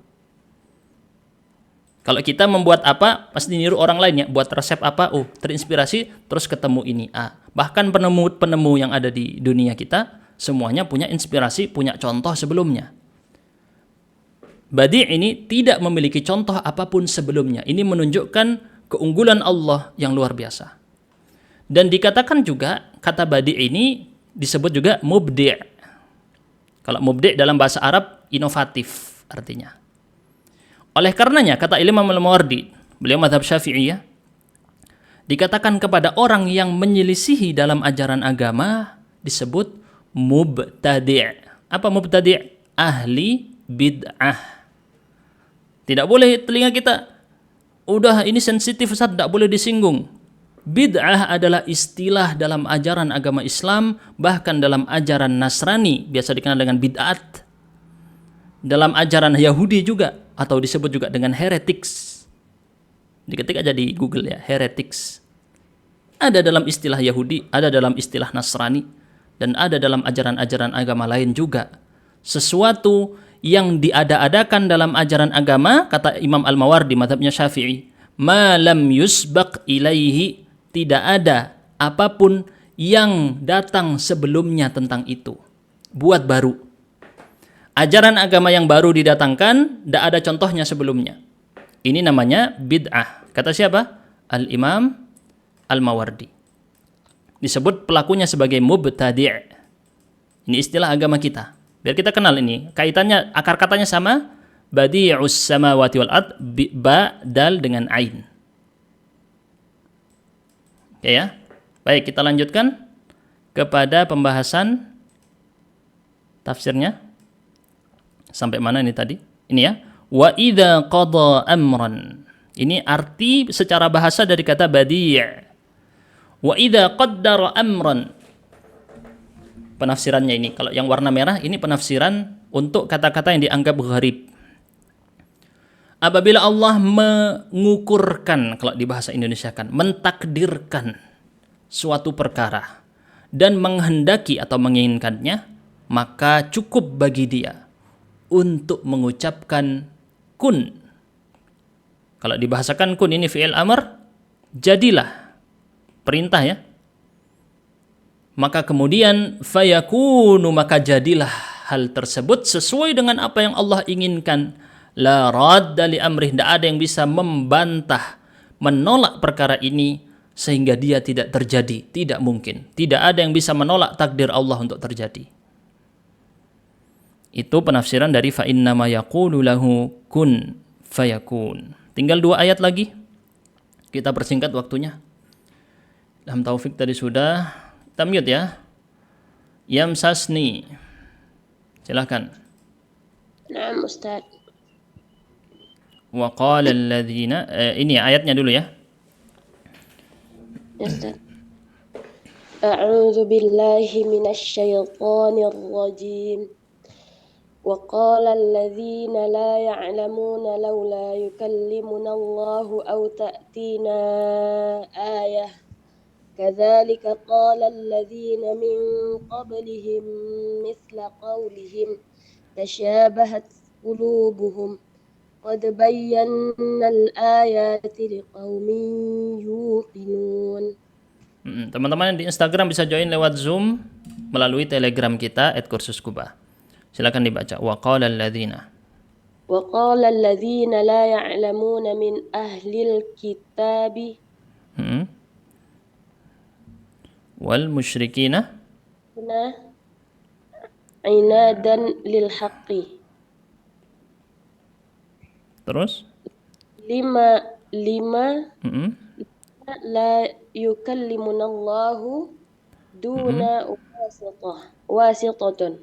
Kalau kita membuat apa, pasti niru orang lain ya. Buat resep apa, terinspirasi, terus ketemu ini. Bahkan penemu-penemu yang ada di dunia kita, semuanya punya inspirasi, punya contoh sebelumnya. Badi' ini tidak memiliki contoh apapun sebelumnya. Ini menunjukkan keunggulan Allah yang luar biasa. Dan dikatakan juga, kata badi' ini disebut juga mubdi'. Kalau mubdi' dalam bahasa Arab, inovatif artinya. Oleh karenanya, kata Imam Al-Mawardi, beliau madhab Syafi'i ya, dikatakan kepada orang yang menyelisihi dalam ajaran agama, disebut mubtadi'. Apa mubtadi'? Ahli bid'ah. Tidak boleh telinga kita, udah ini sensitif Ustaz, tidak boleh disinggung. Bid'ah adalah istilah dalam ajaran agama Islam, bahkan dalam ajaran Nasrani, biasa dikenal dengan bid'at. Dalam ajaran Yahudi juga, atau disebut juga dengan heretics. Diketik aja di Google ya, heretics. Ada dalam istilah Yahudi, ada dalam istilah Nasrani, dan ada dalam ajaran-ajaran agama lain juga. Sesuatu yang diada-adakan dalam ajaran agama, kata Imam Al-Mawardi, mazhabnya Syafi'i, ma lam yusbaq ilaihi, tidak ada apapun yang datang sebelumnya tentang itu. Buat baru. Ajaran agama yang baru didatangkan, tidak ada contohnya sebelumnya. Ini namanya bid'ah. Kata siapa? Al-Imam Al-Mawardi. Disebut pelakunya sebagai mubtadi'. Ini istilah agama kita. Biar kita kenal ini. Kaitannya, akar katanya sama. Badi'us samawati wal ard, ba, dal dengan ain. Oke ya. Baik, kita lanjutkan kepada pembahasan tafsirnya. Sampai mana ini tadi? Ini ya. Wa idza qada amran. Ini arti secara bahasa dari kata badi'. Wa idza qaddara amran. Penafsirannya ini, kalau yang warna merah ini penafsiran untuk kata-kata yang dianggap gharib. Apabila Allah mengukurkan, kalau di bahasa Indonesia kan, mentakdirkan suatu perkara dan menghendaki atau menginginkannya, maka cukup bagi dia untuk mengucapkan kun. Kalau dibahasakan kun ini fi'il amr, jadilah, perintah ya. Maka kemudian fayakunu, maka jadilah hal tersebut sesuai dengan apa yang Allah inginkan. La radda li amrih, tidak ada yang bisa membantah, menolak perkara ini sehingga dia tidak terjadi. Tidak mungkin. Tidak ada yang bisa menolak takdir Allah untuk terjadi. Itu penafsiran dari fa innama yaqulu lahu kun fayakun. Tinggal 2 ayat lagi. Kita persingkat waktunya. Ilham Taufik tadi sudah. Kita mute ya. Yamsasni. Silakan. Naam Ustaz. Wa qala alladhina, ini ayatnya dulu ya. Ya Ustaz. A'udzu billahi minasy syaithanir rajim. وقال الذين لا يعلمون لولا يكلمنا الله أو تأتينا آية كذلك قال الذين من قبلهم مثل قولهم تشابهت قلوبهم قد بينا الآيات لقوم يوقنون. Teman-teman di Instagram bisa join lewat Zoom melalui Telegram kita @kursuskuba. Silakan dibaca. Wa qala alladzina. Wa qala alladzina la ya'lamuna min ahlil kitabi. Wal musyrikina. Inadan lil haqqi. Terus? Lima la yukallimuna Allahu duna wasitatin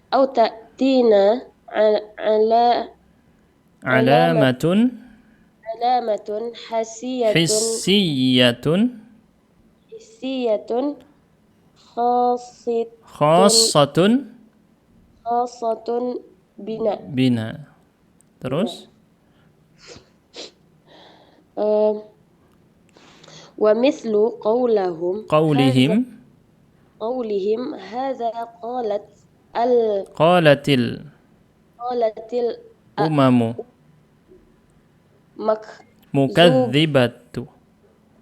au ta'tina alamatun hissiyatun khassatun bina. Terus? Wa mithlu qawlihim hadza qalatil umamu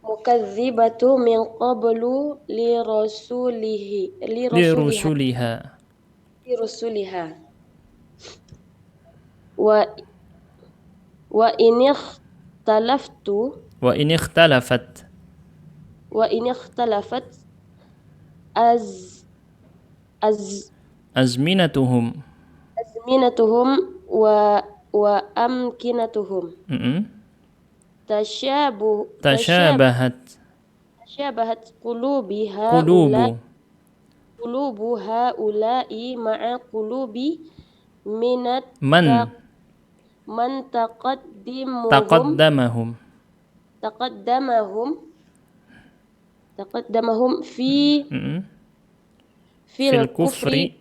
mukazzibatu min qablu lirusuliha wa in ikhtalafat azminatuhum wa amkinatuhum tashabahat qulubu haula'i ma'a qulubi man taqaddamahum fil kufri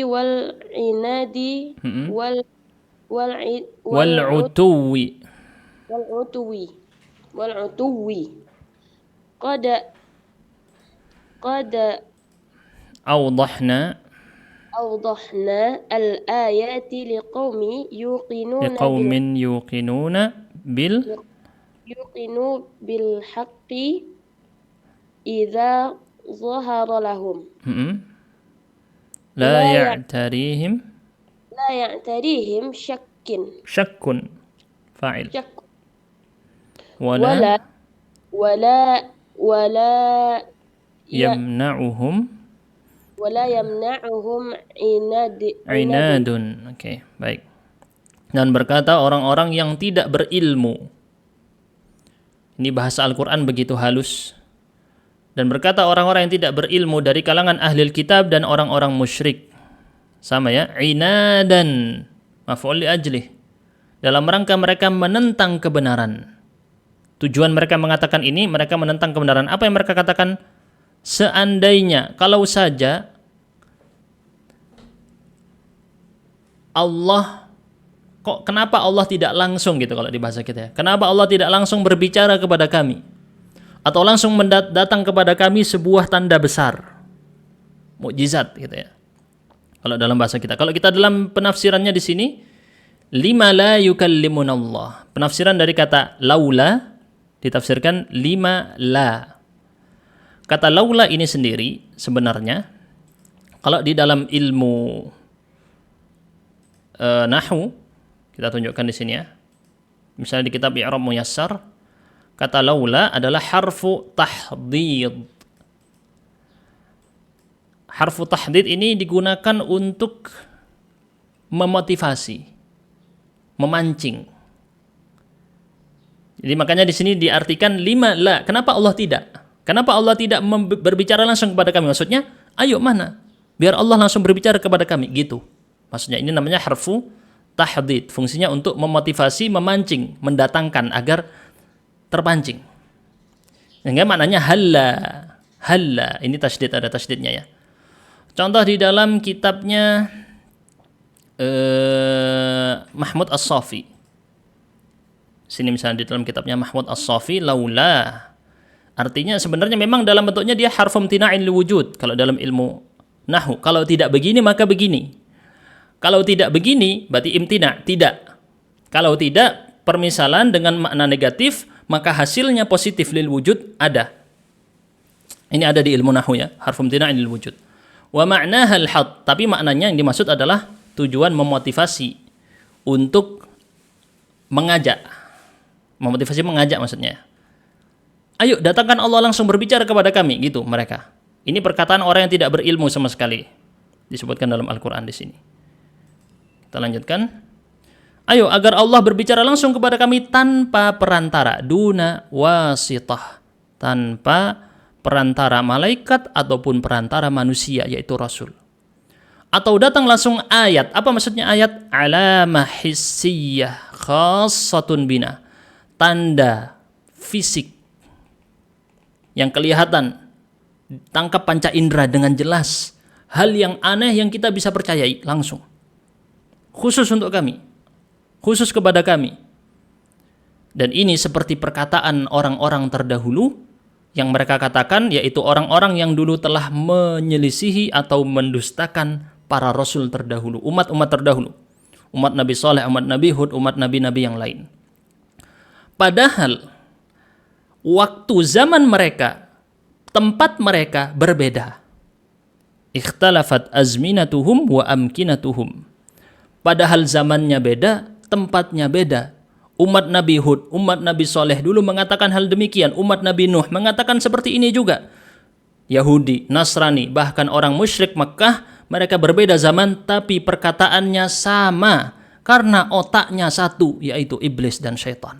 wal inadi wal utuwi qad awdahna al-ayati liqaumin yuqinuna bil haqqi idza zahara lahum la ya'tarihim syakkun fa'il wala yamna'uhum inadun. Oke, baik. Dan berkata orang-orang yang tidak berilmu. Ini bahasa Al-Quran begitu halus. Dan berkata orang-orang yang tidak berilmu dari kalangan ahlil kitab dan orang-orang musyrik. Sama ya, inadan maf'ul li ajlih. Dalam rangka mereka menentang kebenaran. Tujuan mereka mengatakan ini, mereka menentang kebenaran. Apa yang mereka katakan? Seandainya, kalau saja Allah, kenapa Allah tidak langsung gitu kalau di bahasa kita ya? Kenapa Allah tidak langsung berbicara kepada kami? Atau langsung datang kepada kami sebuah tanda besar. Mukjizat gitu ya. Kalau dalam bahasa kita. Kalau kita dalam penafsirannya di sini, lima la yukallimunallah. Penafsiran dari kata laula ditafsirkan lima la. Kata laula ini sendiri sebenarnya Kalau di dalam ilmu nahwu, kita tunjukkan di sini ya. Misalnya di kitab I'rab Muyassar, kata laula adalah harfu tahdid. Harfu tahdid ini digunakan untuk memotivasi, memancing. Jadi makanya di sini diartikan lima la. Kenapa Allah tidak? Kenapa Allah tidak berbicara langsung kepada kami? Maksudnya, ayo mana? Biar Allah langsung berbicara kepada kami. Gitu. Maksudnya ini namanya harfu tahdid. Fungsinya untuk memotivasi, memancing, mendatangkan agar terpancing. Sehingga maknanya halla. Halla. Ini tasydid, ada tasydidnya ya. Contoh di dalam kitabnya Mahmud As-Safi. Sini misalnya di dalam kitabnya Mahmud As-Safi, laula. Artinya sebenarnya memang dalam bentuknya dia harfu imtina'in li wujud kalau dalam ilmu nahwu. Kalau tidak begini maka begini. Kalau tidak begini berarti imtina', tidak. Kalau tidak, permisalan dengan makna negatif, maka hasilnya positif lil wujud ada. Ini ada di ilmu nahwu ya, harfu imtina'in lil wujud. Wa ma'naha al-hadd, tapi maknanya yang dimaksud adalah tujuan memotivasi untuk mengajak. Memotivasi mengajak maksudnya. Ayo datangkan Allah langsung berbicara kepada kami, gitu mereka. Ini perkataan orang yang tidak berilmu sama sekali. Disebutkan dalam Al-Qur'an di sini. Kita lanjutkan. Ayo agar Allah berbicara langsung kepada kami tanpa perantara, duna wasitah, tanpa perantara malaikat ataupun perantara manusia yaitu rasul. Atau datang langsung ayat. Apa maksudnya ayat? Alamah hissiyah khassatun bina. Tanda fisik yang kelihatan, tangkap panca indera dengan jelas. Hal yang aneh yang kita bisa percayai langsung. Khusus untuk kami. Khusus kepada kami. Dan ini seperti perkataan orang-orang terdahulu yang mereka katakan, yaitu orang-orang yang dulu telah menyelisihi atau mendustakan para rasul terdahulu, umat-umat terdahulu. Umat Nabi Saleh, umat Nabi Hud, umat Nabi-Nabi yang lain. Padahal waktu zaman mereka, tempat mereka berbeda. Ikhtalafat azminatuhum wa amkinatuhum. Padahal zamannya beda, tempatnya beda. Umat Nabi Hud, umat Nabi Saleh dulu mengatakan hal demikian. Umat Nabi Nuh mengatakan seperti ini juga. Yahudi, Nasrani, bahkan orang musyrik Makkah, mereka berbeda zaman tapi perkataannya sama. Karena otaknya satu, yaitu iblis dan syaitan.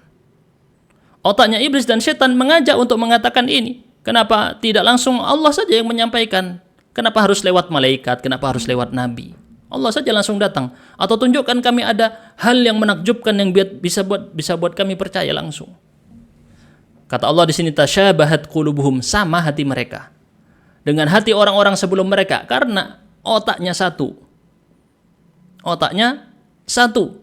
Otaknya iblis dan syaitan mengajak untuk mengatakan ini. Kenapa tidak langsung Allah saja yang menyampaikan? Kenapa harus lewat malaikat? Kenapa harus lewat nabi? Allah saja langsung datang. Atau tunjukkan kami ada hal yang menakjubkan yang bisa buat kami percaya langsung. Kata Allah di sini, tasyabahat qulubuhum, sama hati mereka dengan hati orang-orang sebelum mereka karena otaknya satu. Otaknya satu.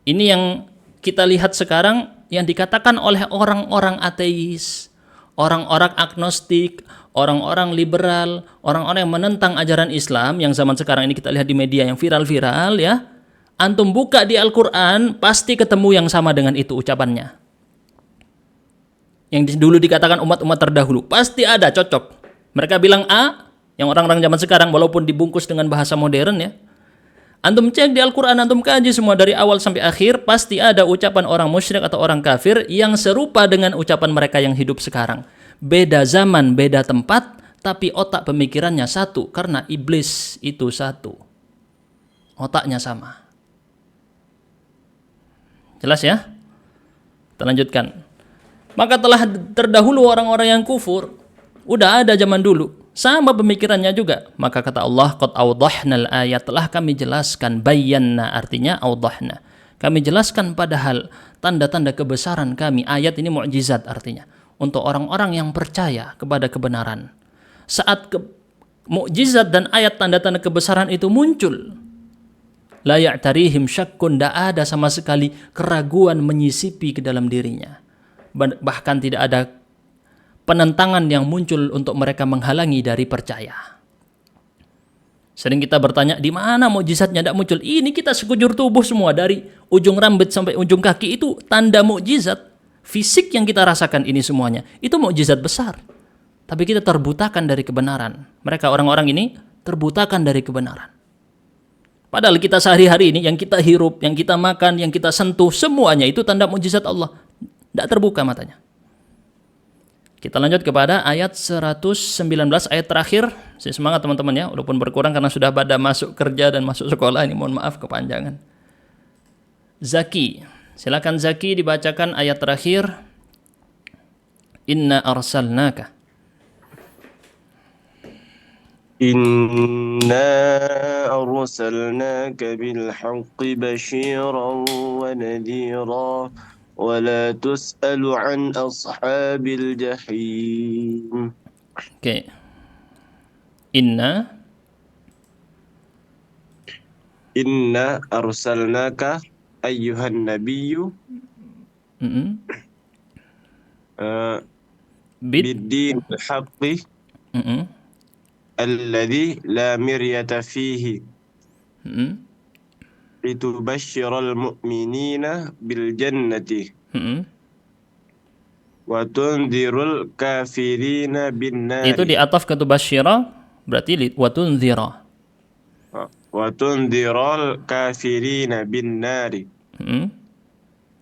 Ini yang kita lihat sekarang yang dikatakan oleh orang-orang ateis, orang-orang agnostik, orang-orang liberal, orang-orang yang menentang ajaran Islam yang zaman sekarang ini kita lihat di media yang viral-viral ya. Antum buka di Al-Quran pasti ketemu yang sama dengan itu ucapannya. Yang dulu dikatakan umat-umat terdahulu pasti ada cocok. Mereka bilang A, yang orang-orang zaman sekarang walaupun dibungkus dengan bahasa modern ya. Antum cek di Al-Quran, antum kaji semua dari awal sampai akhir, pasti ada ucapan orang musyrik atau orang kafir yang serupa dengan ucapan mereka yang hidup sekarang. Beda zaman, beda tempat, tapi otak pemikirannya satu, karena iblis itu satu. Otaknya sama. Jelas ya? Kita lanjutkan. Maka telah terdahulu orang-orang yang kufur, udah ada zaman dulu. Sama pemikirannya juga. Maka kata Allah, qad awdahnal ayat, telah kami jelaskan, bayanna artinya awdahna. Kami jelaskan padahal tanda-tanda kebesaran kami. Ayat ini mukjizat artinya. Untuk orang-orang yang percaya kepada kebenaran. Saat mukjizat dan ayat tanda-tanda kebesaran itu muncul, la ya'tarihim syakkun, tidak ada sama sekali keraguan menyisipi ke dalam dirinya. Bahkan tidak ada penentangan yang muncul untuk mereka menghalangi dari percaya. Sering kita bertanya, di mana mukjizatnya tidak muncul? Ini kita sekujur tubuh semua dari ujung rambut sampai ujung kaki itu tanda mukjizat. Fisik yang kita rasakan ini semuanya itu mukjizat besar. Tapi kita terbutakan dari kebenaran. Mereka orang-orang ini terbutakan dari kebenaran. Padahal kita sehari-hari ini yang kita hirup, yang kita makan, yang kita sentuh, semuanya itu tanda mukjizat Allah. Tidak terbuka matanya. Kita lanjut kepada ayat 119, ayat terakhir. Saya semangat teman-teman ya, walaupun berkurang karena sudah pada masuk kerja dan masuk sekolah ini, mohon maaf kepanjangan. Zaki, silakan Zaki dibacakan ayat terakhir. Inna arsalnaka. Inna arsalnaka bil haqqi basyiran wa nadhira wa la tus'alu an ashabil jahim. Oke. Inna arsalnaka ayyuhan nabiyyu bid-din al-haqqi alladhi la miryata fihi litubashshiral mu'minina bil jannati wa tunzirul kafirina bin nari. Itu di ataf ke tubasyira berarti wa tunzira. Wa tunziral kafirina bin nari.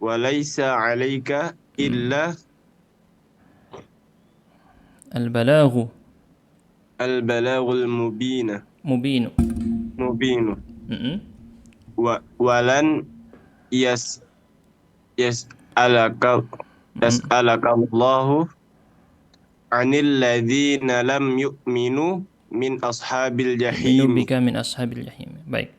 Wa laysa 'alaika illa al-balaghu al-balaghul mubin. mubinu. Walan yas'alaka Allahu 'anil ladzina lam yu'minu min ashabil jahim. Bika min ashabil jahim. Baik.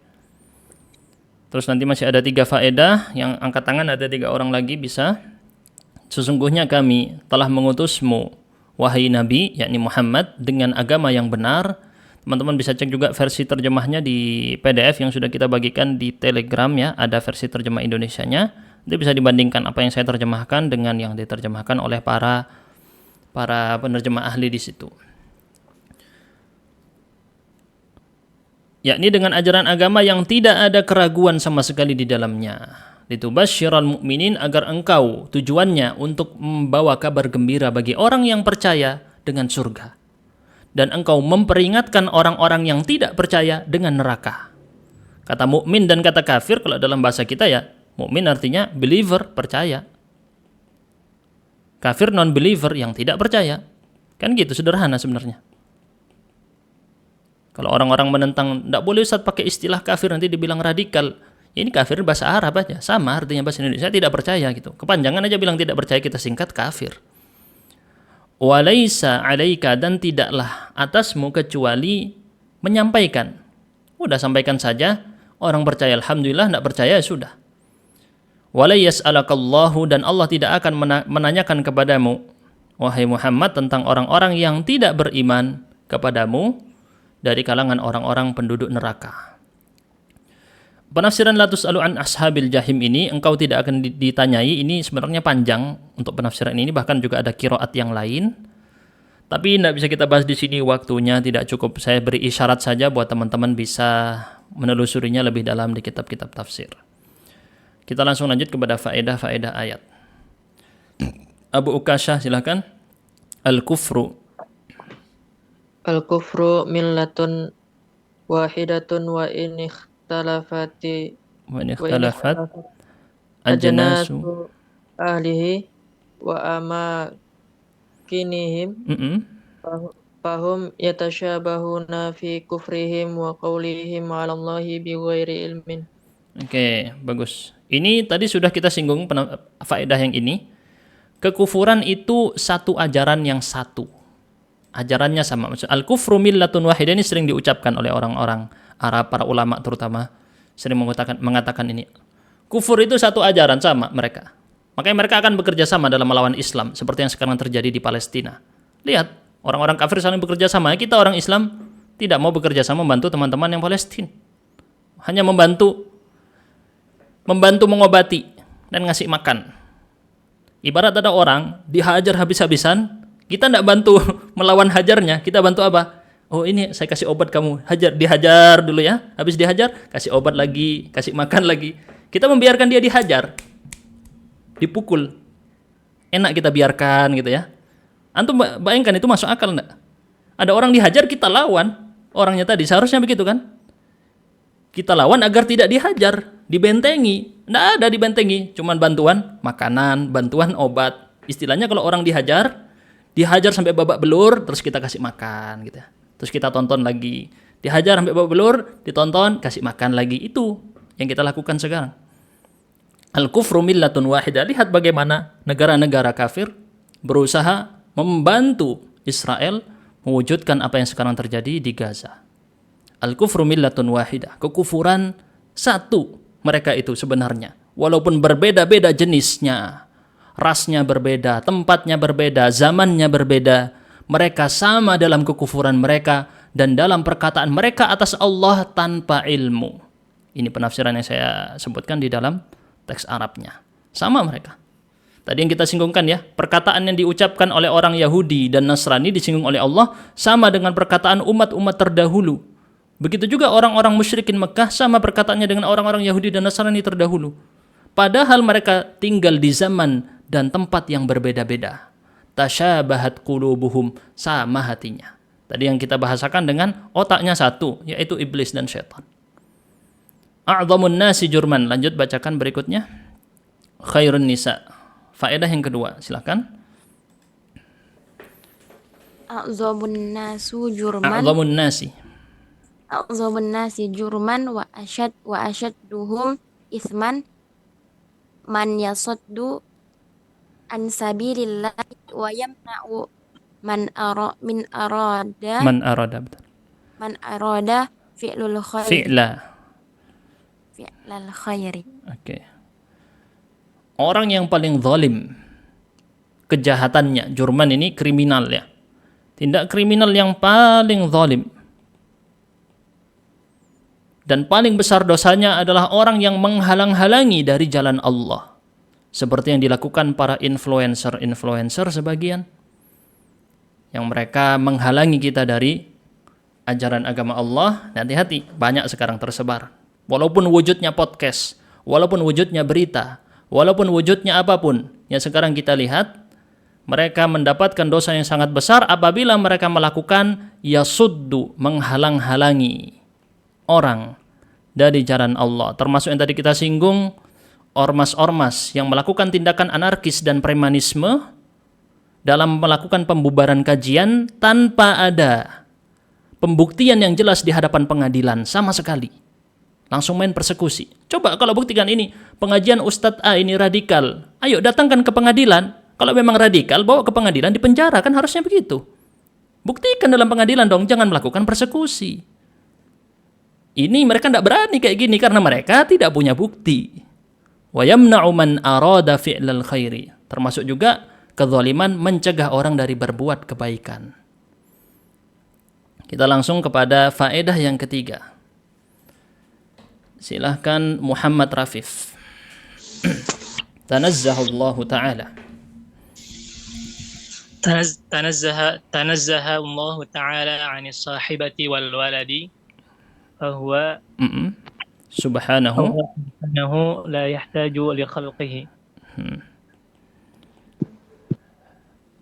Terus nanti masih ada 3 faedah, yang angkat tangan ada 3 orang lagi bisa. Sesungguhnya kami telah mengutusmu wahai Nabi, yakni Muhammad, dengan agama yang benar. Teman-teman bisa cek juga versi terjemahnya di PDF yang sudah kita bagikan di Telegram ya, ada versi terjemah Indonesianya. Itu bisa dibandingkan apa yang saya terjemahkan dengan yang diterjemahkan oleh para penerjemah ahli di situ. Yakni dengan ajaran agama yang tidak ada keraguan sama sekali di dalamnya. Litubasysyiral mu'minin, agar engkau tujuannya untuk membawa kabar gembira bagi orang yang percaya dengan surga. Dan engkau memperingatkan orang-orang yang tidak percaya dengan neraka. Kata mukmin dan kata kafir kalau dalam bahasa kita ya, mukmin artinya believer, percaya. Kafir non-believer yang tidak percaya. Kan gitu sederhana sebenarnya. Kalau orang-orang menentang, tidak boleh Ustaz pakai istilah kafir, nanti dibilang radikal. Ya, ini kafir bahasa Arab aja, sama artinya bahasa Indonesia, tidak percaya gitu. Kepanjangan aja bilang tidak percaya, kita singkat kafir. Walaisa alaika, dan tidaklah atasmu kecuali menyampaikan. Udah sampaikan saja, orang percaya alhamdulillah, tidak percaya ya sudah. Wala yas'alakallahu, dan Allah tidak akan menanyakan kepadamu, wahai Muhammad, tentang orang-orang yang tidak beriman kepadamu dari kalangan orang-orang penduduk neraka. Penafsiran la tus'alu an ashabil jahim ini, engkau tidak akan ditanyai, ini sebenarnya panjang untuk penafsiran ini, bahkan juga ada qiraat yang lain. Tapi tidak bisa kita bahas di sini, waktunya tidak cukup. Saya beri isyarat saja buat teman-teman bisa menelusurinya lebih dalam di kitab-kitab tafsir. Kita langsung lanjut kepada faedah-faedah ayat. Abu Ukasyah silakan. Al-kufru millatun wahidatun wa in ikhtalafat ajnasu ahlihi wa amakinihim fahum yatashabahuna fi kufrihim wa qawlihim 'ala Allahi bighairi ilmin. Oke, bagus. Ini tadi sudah kita singgung faedah yang ini. Kekufuran itu satu ajaran yang satu. Ajarannya sama. Al-kufru millatun wahidah ini sering diucapkan oleh orang-orang Arab, para ulama terutama sering mengatakan ini. Kufur itu satu ajaran sama mereka. Makanya mereka akan bekerja sama dalam melawan Islam, seperti yang sekarang terjadi di Palestina. Lihat, orang-orang kafir saling bekerja sama. Kita orang Islam tidak mau bekerja sama membantu teman-teman yang Palestina. Hanya membantu mengobati dan ngasih makan. Ibarat ada orang dihajar habis-habisan, kita tidak bantu melawan hajarnya, kita bantu apa? Oh ini saya kasih obat kamu, dihajar dulu ya. Habis dihajar, kasih obat lagi, kasih makan lagi. Kita membiarkan dia dihajar, dipukul. Enak kita biarkan gitu ya. Antum bayangkan itu masuk akal enggak? Ada orang dihajar kita lawan, orangnya tadi. Seharusnya begitu kan? Kita lawan agar tidak dihajar, dibentengi. Nggak ada dibentengi, cuman bantuan makanan, bantuan obat. Istilahnya kalau orang dihajar sampai babak belur, terus kita kasih makan gitu. Terus kita tonton lagi. Dihajar sampai babak belur, ditonton, kasih makan lagi. Itu yang kita lakukan sekarang. Al-kufru millatun wahidah. Lihat bagaimana negara-negara kafir berusaha membantu Israel mewujudkan apa yang sekarang terjadi di Gaza. Al-kufru millatun wahidah. Kekufuran satu mereka itu sebenarnya. Walaupun berbeda-beda jenisnya, rasnya berbeda, tempatnya berbeda, zamannya berbeda, mereka sama dalam kekufuran mereka dan dalam perkataan mereka atas Allah tanpa ilmu. Ini penafsiran yang saya sebutkan di dalam teks Arabnya. Sama mereka. Tadi yang kita singgungkan ya, perkataan yang diucapkan oleh orang Yahudi dan Nasrani disinggung oleh Allah sama dengan perkataan umat-umat terdahulu. Begitu juga orang-orang musyrikin Mekah sama perkataannya dengan orang-orang Yahudi dan Nasrani terdahulu. Padahal mereka tinggal di zaman dan tempat yang berbeda-beda. Tasyabahat qulubuhum, sama hatinya. Tadi yang kita bahasakan dengan otaknya satu, yaitu iblis dan syaitan. A'dhamun nasi jurman. Lanjut bacakan berikutnya. Khairun nisa. Faedah yang kedua, silakan. A'dhamun nasu jurman. A'dhamun nasi. A'dhamun nasi jurman wa asyadduhum isman man yasaddu an sabilillah wa yamna'u man arada fi'lul khairi. Oke. Orang yang paling zalim kejahatannya, jurman ini kriminal ya. Tindak kriminal yang paling zalim. Dan paling besar dosanya adalah orang yang menghalang-halangi dari jalan Allah. Seperti yang dilakukan para influencer sebagian. Yang mereka menghalangi kita dari ajaran agama Allah. Hati-hati, banyak sekarang tersebar. Walaupun wujudnya podcast, walaupun wujudnya berita, walaupun wujudnya apapun yang sekarang kita lihat, mereka mendapatkan dosa yang sangat besar apabila mereka melakukan yasuddu, menghalang-halangi orang dari jalan Allah. Termasuk yang tadi kita singgung, ormas-ormas yang melakukan tindakan anarkis dan premanisme dalam melakukan pembubaran kajian tanpa ada pembuktian yang jelas di hadapan pengadilan sama sekali. Langsung main persekusi. Coba kalau buktikan ini pengajian Ustadz A ini radikal, ayo datangkan ke pengadilan. Kalau memang radikal, bawa ke pengadilan, dipenjara, kan harusnya begitu. Buktikan dalam pengadilan dong, jangan melakukan persekusi. Ini mereka tidak berani kayak gini karena mereka tidak punya bukti. Wa yamna'u man arada fi'lal khairi. Termasuk juga kezaliman mencegah orang dari berbuat kebaikan. Kita langsung kepada faedah yang ketiga. Silahkan Muhammad Rafif. Tanazzahullahu ta'ala. تنزه الله تعالى عن الصاحبة والولد فهو سبحانه لا يحتاج لخلقه.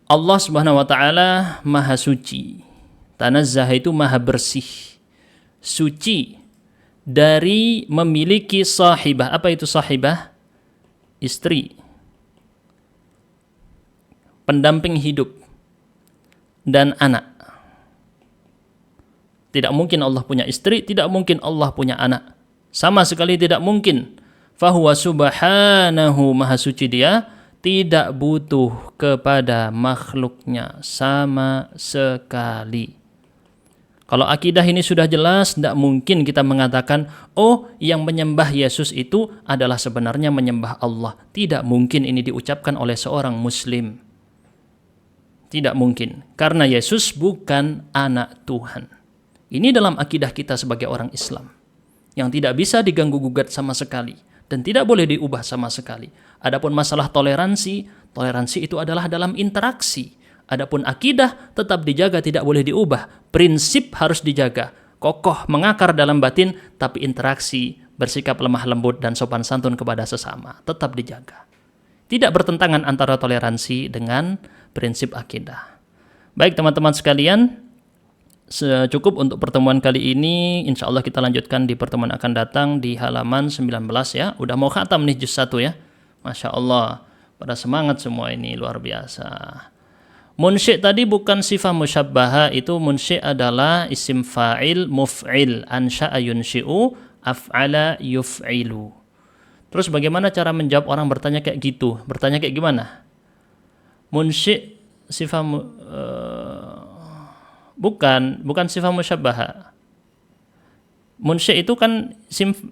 Allah Subhanahu wa ta'ala maha suci. Tanazzah itu maha bersih, suci dari memiliki sahibah. Apa itu sahibah? Istri, pendamping hidup, dan anak. Tidak mungkin Allah punya istri, tidak mungkin Allah punya anak. Sama sekali tidak mungkin. Fahuwa subhanahu, maha suci dia, tidak butuh kepada makhluknya sama sekali. Kalau akidah ini sudah jelas, tidak mungkin kita mengatakan, oh yang menyembah Yesus itu adalah sebenarnya menyembah Allah. Tidak mungkin ini diucapkan oleh seorang muslim. Tidak mungkin. Karena Yesus bukan anak Tuhan. Ini dalam akidah kita sebagai orang Islam. Yang tidak bisa diganggu-gugat sama sekali. Dan tidak boleh diubah sama sekali. Adapun masalah toleransi, toleransi itu adalah dalam interaksi. Adapun akidah tetap dijaga, tidak boleh diubah. Prinsip harus dijaga. Kokoh mengakar dalam batin, tapi interaksi, bersikap lemah lembut dan sopan santun kepada sesama tetap dijaga. Tidak bertentangan antara toleransi dengan prinsip akidah. Baik teman-teman sekalian, cukup untuk pertemuan kali ini. Insya Allah kita lanjutkan di pertemuan akan datang di halaman 19 ya. Udah mau khatam nih juz 1 ya. Masya Allah, pada semangat semua ini, luar biasa. Munsyi' tadi bukan sifat musyabbaha, itu munsyi' adalah isim fa'il muf'il, ansya'a yunsyi'u af'ala yuf'ilu. Terus bagaimana cara menjawab orang bertanya kayak gitu? Bertanya kayak gimana? Munsyi' sifat bukan sifat musyabbaha. Munsyi' itu kan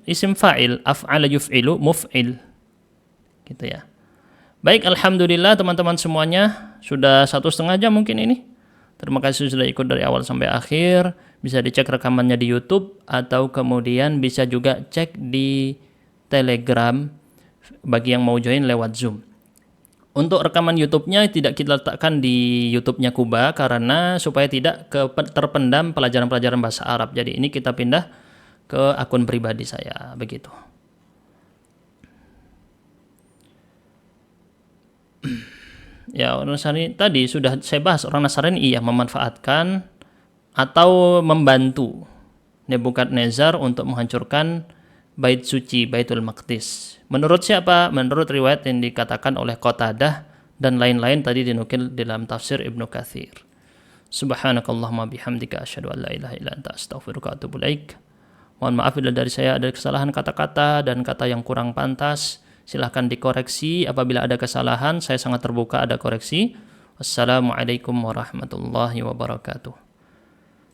isim fa'il, af'ala yuf'ilu, muf'il. Gitu ya. Baik, alhamdulillah teman-teman semuanya, sudah 1,5 jam mungkin ini. Terima kasih sudah ikut dari awal sampai akhir. Bisa dicek rekamannya di YouTube atau kemudian bisa juga cek di Telegram bagi yang mau join lewat Zoom. Untuk rekaman YouTube-nya tidak kita letakkan di YouTube-nya Kuba karena supaya tidak terpendam pelajaran-pelajaran bahasa Arab. Jadi ini kita pindah ke akun pribadi saya, begitu. Ya, orang Nasrani tadi sudah saya bahas. Orang Nasrani iya memanfaatkan atau membantu Nebukadnezar untuk menghancurkan bait suci, Baitul Maqdis. Menurut siapa? Menurut riwayat yang dikatakan oleh Qatadah dan lain-lain tadi dinukil dalam tafsir Ibnu Katsir. Subhanakallahumma bihamdika asyhadu an la ilaha illa anta astaghfiruka wa atubu ilaik. Mohon maaf bila dari saya ada kesalahan kata-kata dan kata yang kurang pantas. Silahkan dikoreksi apabila ada kesalahan. Saya sangat terbuka ada koreksi. Wassalamualaikum warahmatullahi wabarakatuh.